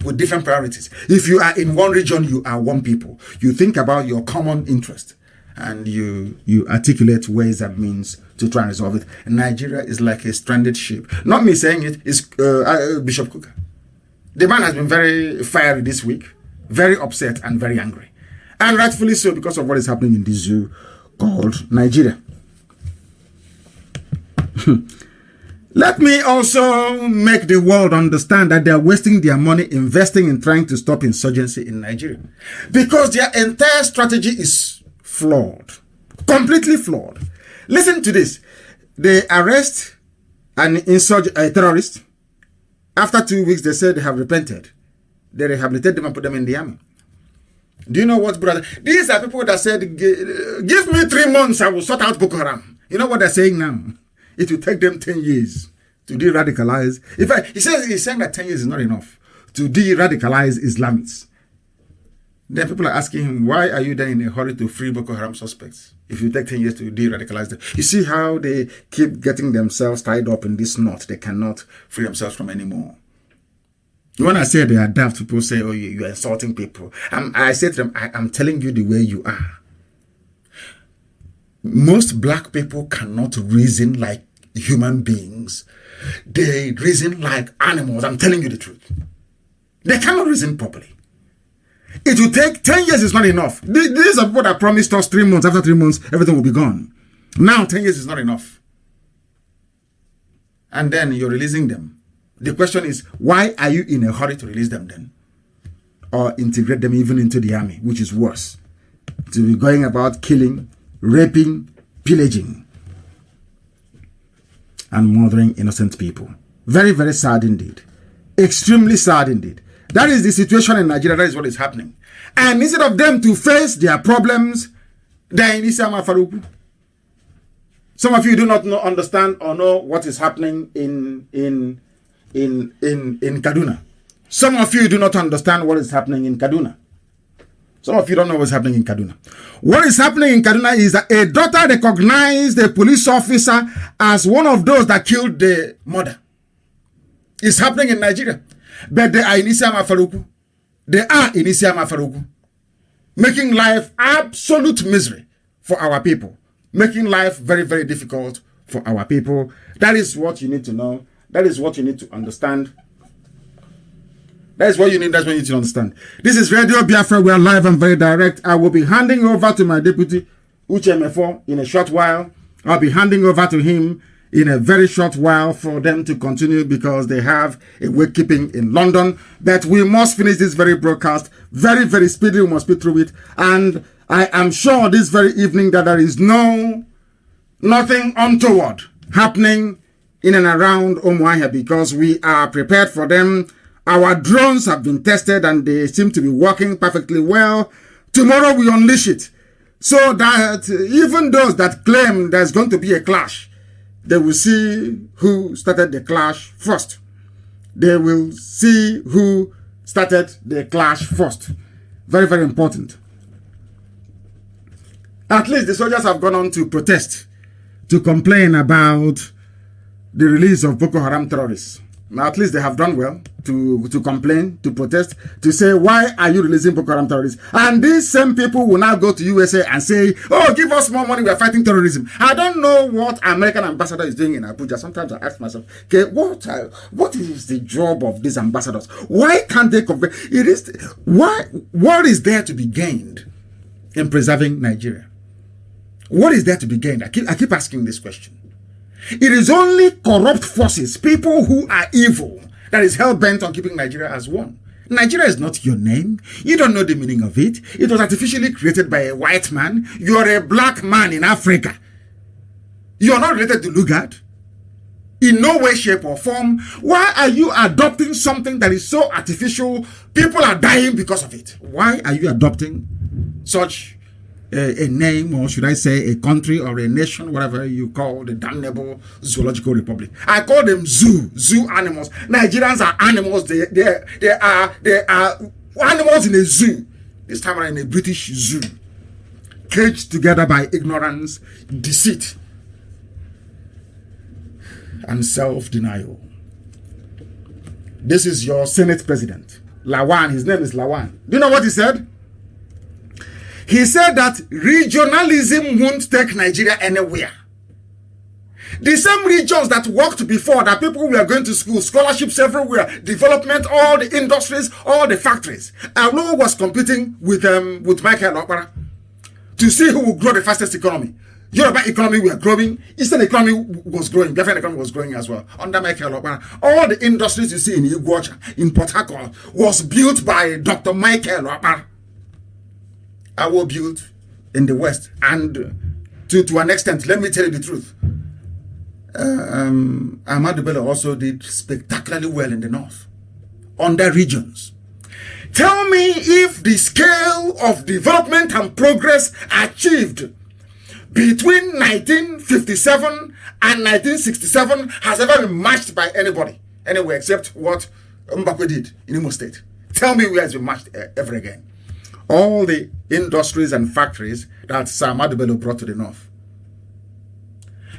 with different priorities. If you are in one region, you are one people. You think about your common interest and you articulate ways and means to try and resolve it. Nigeria is like a stranded ship. Not me saying it, it's Bishop Kuka. The man has been very fiery this week, very upset and very angry. And rightfully so because of what is happening in the zoo called Nigeria. Let me also make the world understand that they are wasting their money investing in trying to stop insurgency in Nigeria. Because their entire strategy is flawed. Completely flawed. Listen to this. They arrest a terrorist. After 2 weeks, they said they have repented. They rehabilitate them and put them in the army. Do you know what, brother? These are people that said, give me 3 months, I will sort out Boko Haram. You know what they're saying now? It will take them 10 years to de-radicalize. In fact, he's saying that 10 years is not enough to de-radicalize Islamists. Then people are asking him, why are you then in a hurry to free Boko Haram suspects if you take 10 years to de-radicalize them? You see how they keep getting themselves tied up in this knot they cannot free themselves from anymore. When I say they are daft, people say, oh, you are insulting people. I say to them, I'm telling you the way you are. Most black people cannot reason like human beings. They reason like animals. I'm telling you the truth. They cannot reason properly. It will take 10 years is not enough. These are people that promised us 3 months. After 3 months, everything will be gone. Now, 10 years is not enough. and then you're releasing them. The question is, why are you in a hurry to release them then? Or integrate them even into the army, which is worse. To be going about killing, raping, pillaging, and murdering innocent people. Very, very sad indeed. Extremely sad indeed. That is the situation in Nigeria. That is what is happening. And instead of them to face their problems, they're in Isama Faruku. Some of you do not understand or know what is happening in Kaduna. Some of you do not understand what is happening in Kaduna. Some of you don't know what's happening in Kaduna. What is happening in Kaduna is that a daughter recognized a police officer as one of those that killed the mother. It's happening in Nigeria. But they are in Isama Faruku. They are in Isama Faruku. Making life absolute misery for our people. Making life very, very difficult for our people. That is what you need to know. That is what you need to understand. That's what you need. That's what you need to understand. This is Radio Biafra. We are live and very direct. I will be handing over to my deputy, Uche Mefo, in a short while. I'll be handing over to him in a very short while for them to continue because they have a wakekeeping in London. But we must finish this very broadcast very, very speedily. We must speed through it. And I am sure this very evening that there is nothing untoward happening in and around Umuahia because we are prepared for them. Our drones have been tested and they seem to be working perfectly well. Tomorrow we unleash it so that even those that claim there's going to be a clash, they will see who started the clash first. They will see who started the clash first. Very, very important. At least the soldiers have gone on to protest, to complain about the release of Boko Haram terrorists. Now, at least they have done well to complain, to protest, to say, why are you releasing Boko Haram terrorists? And these same people will now go to USA and say, oh, give us more money, we are fighting terrorism. I don't know what American ambassador is doing in Abuja. Sometimes I ask myself, okay, what is the job of these ambassadors? Why can't they convey? What is there to be gained in preserving Nigeria? What is there to be gained? I keep asking this question. It is only corrupt forces, people who are evil, that is hell-bent on keeping Nigeria as one. Nigeria is not your name. You don't know the meaning of it. It was artificially created by a white man. You are a black man in Africa. You are not related to Lugard. In no way, shape, or form. Why are you adopting something that is so artificial? People are dying because of it. Why are you adopting such a name, or should I say a country or a nation, whatever you call the damnable zoological republic? I call them zoo animals. Nigerians are animals. They are animals in a zoo. This time around in a British zoo, caged together by ignorance, deceit, and self-denial. This is your Senate president, Lawan. His name is Lawan. Do you know what he said? He said that regionalism won't take Nigeria anywhere. The same regions that worked before, that people were going to school, scholarships everywhere, development, all the industries, all the factories. Alo was competing with Michael Okpara to see who will grow the fastest economy. Yoruba economy were growing. Eastern economy was growing. Biafran economy was growing as well. Under Michael Okpara. All the industries you see in Iguacha, in Port Harcourt, was built by Dr. Michael Okpara. Our built in the West, and to an extent, let me tell you the truth, Ahmadu Bello also did spectacularly well in the North, under regions. Tell me if the scale of development and progress achieved between 1957 and 1967 has ever been matched by anybody, anywhere, except what Mbakwe did in Imo State. Tell me where it's been matched ever again. All the industries and factories that Ahmadu Bello brought to the North.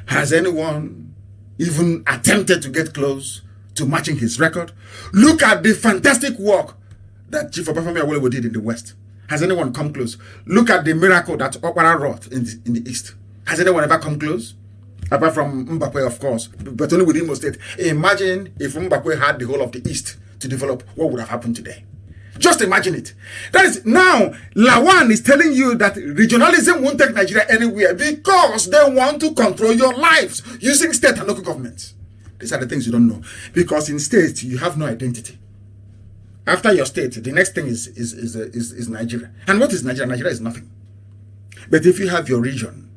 Has anyone even attempted to get close to matching his record? Look at the fantastic work that Chief Obafemi Awolowo did in the West. Has anyone come close? Look at the miracle that Okpara wrought in the East. Has anyone ever come close? Apart from Mbakwe, of course, but only with Imo State. Imagine if Mbakwe had the whole of the East to develop, what would have happened today? Just imagine it. That is, now, Lawan is telling you that regionalism won't take Nigeria anywhere because they want to control your lives using state and local governments. These are the things you don't know. Because in states, you have no identity. After your state, the next thing is Nigeria. And what is Nigeria? Nigeria is nothing. But if you have your region,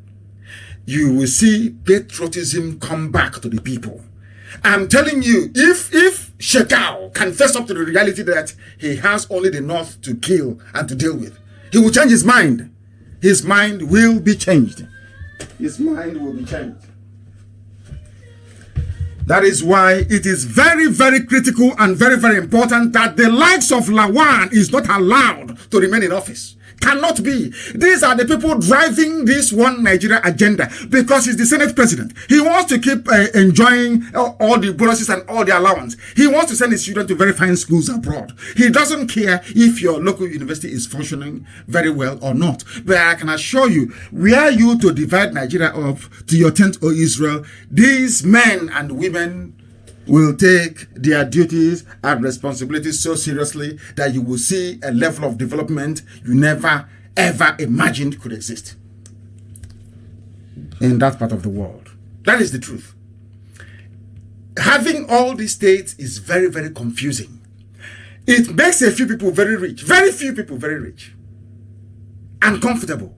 you will see patriotism come back to the people. I'm telling you, if Shekau can face up to the reality that he has only the North to kill and to deal with, he will change his mind. His mind will be changed. His mind will be changed. That is why it is very, very critical and very, very important that the likes of Lawan is not allowed to remain in office. Cannot be. These are the people driving this one Nigeria agenda because he's the Senate president. He wants to keep enjoying all the bonuses and all the allowance. He wants to send his children to very fine schools abroad. He doesn't care if your local university is functioning very well or not. But I can assure you, were you to divide Nigeria up to your tent, O Israel, these men and women will take their duties and responsibilities so seriously that you will see a level of development you never ever imagined could exist in that part of the world. That is the truth. Having all these states is very, very confusing. It makes a few people very rich, very few people very rich and comfortable,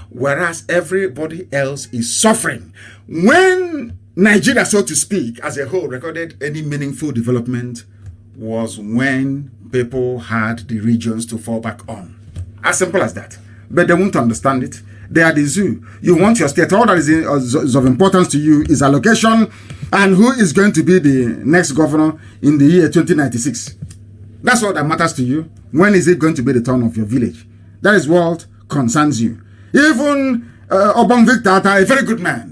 whereas everybody else is suffering. When Nigeria, so to speak, as a whole, recorded any meaningful development was when people had the regions to fall back on. As simple as that. But they won't understand it. They are the zoo. You want your state. All that is of importance to you is allocation and who is going to be the next governor in the year 2096. That's all that matters to you. When is it going to be the turn of your village? That is what concerns you. Even Obong Victor, a very good man.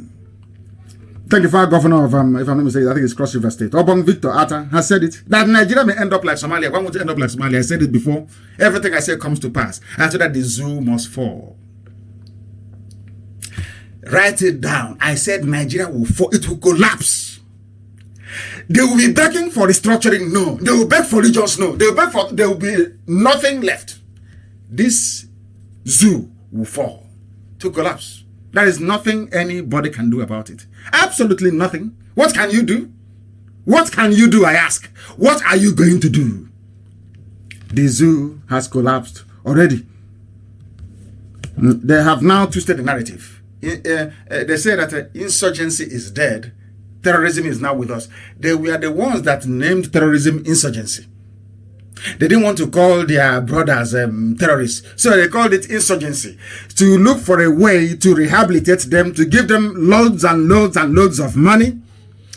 Thank you for our governor of, if I'm not mistaken, I think it's Cross River State. Obong Victor Atta has said it, that Nigeria may end up like Somalia. Why won't it end up like Somalia? I said it before. Everything I say comes to pass. And so that the zoo must fall. Write it down. I said Nigeria will fall. It will collapse. They will be begging for restructuring. No. They will beg for regions. No. They will beg for, there will be nothing left. This zoo will fall to collapse. There is nothing anybody can do about it. Absolutely nothing. What can you do? What can you do, I ask? What are you going to do? The zoo has collapsed already. They have now twisted the narrative. They say that insurgency is dead. Terrorism is now with us. They were the ones that named terrorism insurgency. They didn't want to call their brothers terrorists, so they called it insurgency, to look for a way to rehabilitate them, to give them loads and loads and loads of money,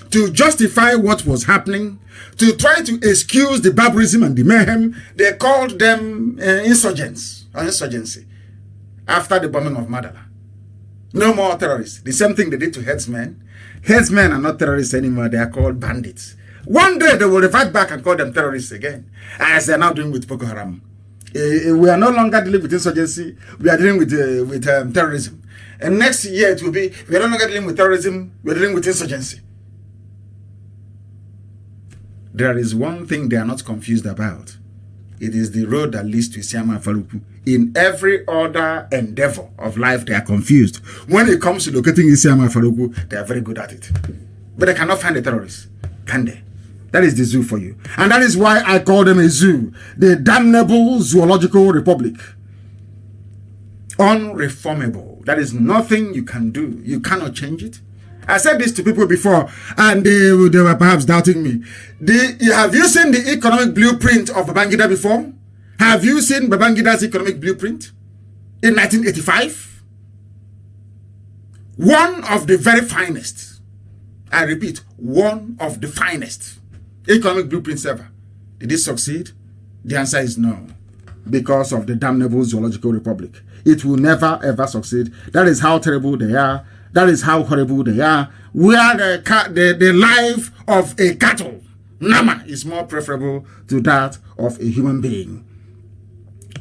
to justify what was happening, to try to excuse the barbarism and the mayhem. They called them insurgents or insurgency after the bombing of Madala. No more terrorists. The same thing they did to headsmen. Headsmen are not terrorists anymore. They are called bandits. One day they will revert back and call them terrorists again, as they are now doing with Boko Haram. We are no longer dealing with insurgency. We are dealing with terrorism. And next year it will be, we are no longer dealing with terrorism. We are dealing with insurgency. There is one thing they are not confused about. It is the road that leads to Isiama Faruku. In every other endeavor of life, they are confused. When it comes to locating Isiama Faruku, they are very good at it. But they cannot find the terrorists, can they? That is the zoo for you. And that is why I call them a zoo. The damnable zoological republic. Unreformable. That is nothing you can do. You cannot change it. I said this to people before, and they were perhaps doubting me. Have you seen the economic blueprint of Babangida before? Have you seen Babangida's economic blueprint in 1985? One of the very finest. I repeat, one of the finest economic blueprints ever. Did it succeed? The answer is no. Because of the damnable zoological republic. It will never ever succeed. That is how terrible they are. That is how horrible they are. Where the life of a cattle, Nama, is more preferable to that of a human being.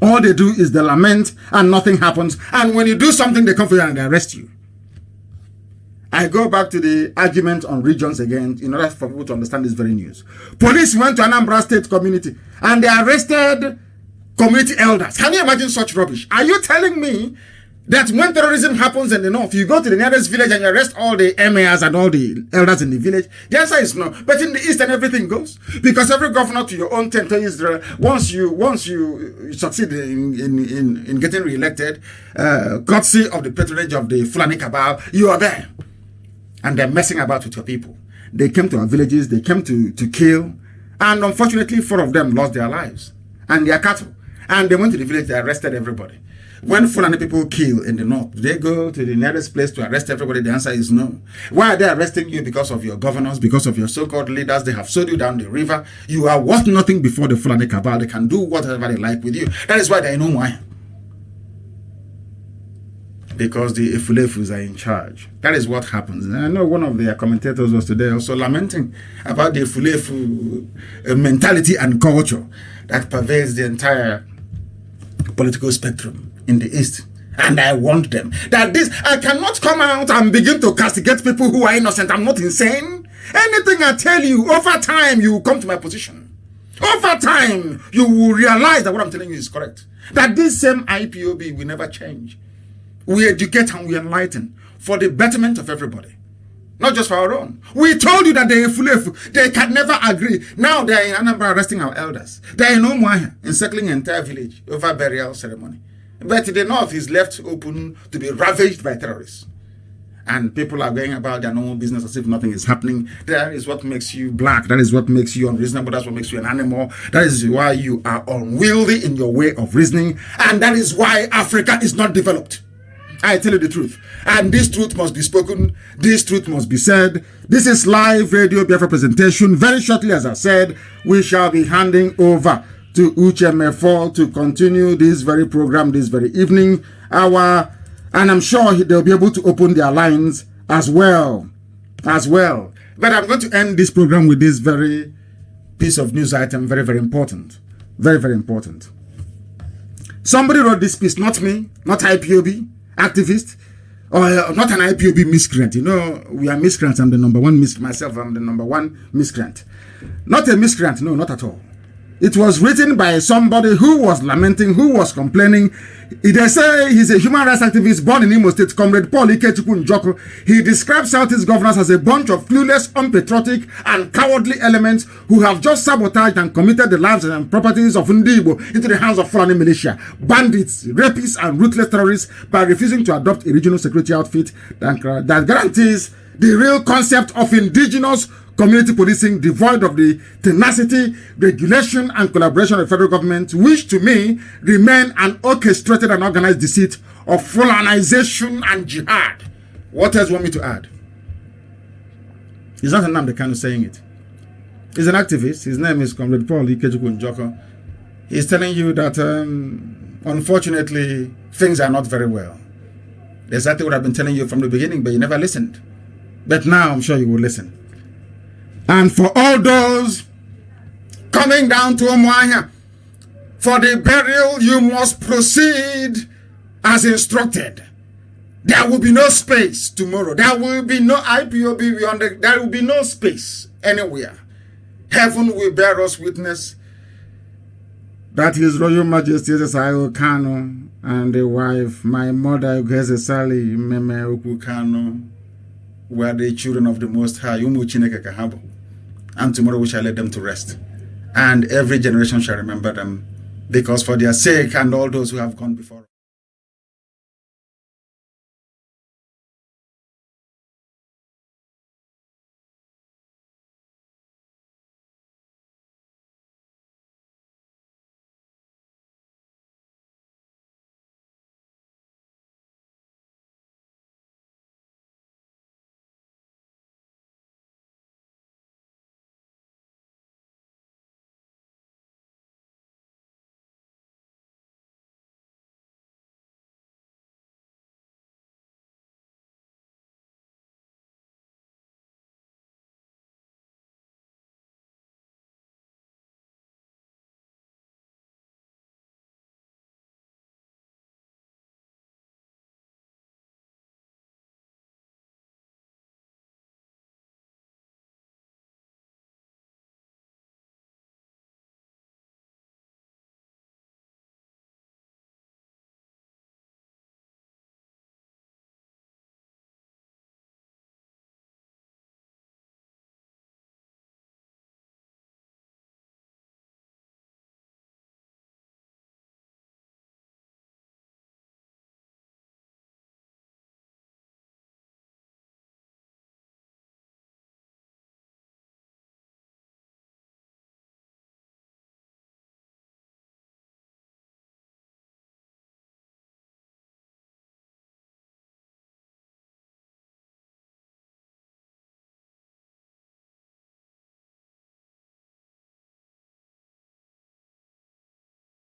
All they do is they lament and nothing happens. And when you do something, they come for you and they arrest you. I go back to the argument on regions again in order for people to understand this very news. Police went to Anambra State community and they arrested community elders. Can you imagine such rubbish? Are you telling me that when terrorism happens in the north, you go to the nearest village and you arrest all the emirs and all the elders in the village? The answer is no. But in the east and everything goes. Because every governor to your own tent is there. Once you succeed in getting re-elected, courtesy of the patronage of the Fulani cabal, you are there. And they're messing about with your people. They came to our villages, they came to kill, and unfortunately 4 of them lost their lives and their cattle. And they went to the village, they arrested everybody. When Fulani people kill in the north, they go to the nearest place to arrest everybody? The answer is no. Why are they arresting you? Because of your governors, because of your so-called leaders. They have sold you down the river. You are worth nothing before the Fulani cabal. They can do whatever they like with you. That is why they know why. Because the Efulefus are in charge. That is what happens. And I know one of their commentators was today also lamenting about the Efulefu mentality and culture that pervades the entire political spectrum in the east. And I warned them that I cannot come out and begin to castigate people who are innocent. I'm not insane. Anything I tell you, over time you will come to my position. Over time you will realize that what I'm telling you is correct. That this same IPOB will never change. We educate and we enlighten for the betterment of everybody, not just for our own. We told you that they can never agree. Now they are in Anambra arresting our elders. They are in Umuahia encircling an entire village over burial ceremony. But the north is left open to be ravaged by terrorists. And people are going about their normal business as if nothing is happening. That is what makes you black. That is what makes you unreasonable. That's what makes you an animal. That is why you are unwieldy in your way of reasoning. And that is why Africa is not developed. I tell you the truth. And this truth must be spoken. This truth must be said. This is live Radio Biafra presentation. Very shortly, as I said, we shall be handing over to Uche Mefo to continue this very program this very evening. And I'm sure they'll be able to open their lines as well. But I'm going to end this program with this very piece of news item. Very, very important. Very, very important. Somebody wrote this piece, not me, not IPOB activist, or not an IPOB miscreant. You know, we are miscreants. I'm the number one myself. I'm the number one miscreant. Not a miscreant. No, not at all. It was written by somebody who was lamenting, who was complaining. They say he's a human rights activist born in Imo State, Comrade Paul Ikechukwu Njoko. He describes Southeast governors as a bunch of clueless, unpatriotic, and cowardly elements who have just sabotaged and committed the lives and properties of Ndibo into the hands of Fulani militia, bandits, rapists, and ruthless terrorists by refusing to adopt a regional security outfit that guarantees the real concept of indigenous community policing, devoid of the tenacity, regulation, and collaboration of the federal government, which to me remain an orchestrated and organized deceit of Fulanization and jihad. What else do you want me to add? He's not a name, the kind of saying it. He's an activist. His name is Comrade Paul Ikechukwu Njoko. He's telling you that unfortunately things are not very well. Exactly what I've been telling you from the beginning, but you never listened. But now I'm sure you will listen. And for all those coming down to Umuahia for the burial, you must proceed as instructed. There will be no space tomorrow. There will be no IPOB. There will be no space anywhere. Heaven will bear us witness that His Royal Majesty Sayo Kano and the wife, my mother, Ugeze Sali Meme Okukano, were the children of the Most High. And tomorrow we shall let them to rest. And every generation shall remember them, because for their sake and all those who have gone before.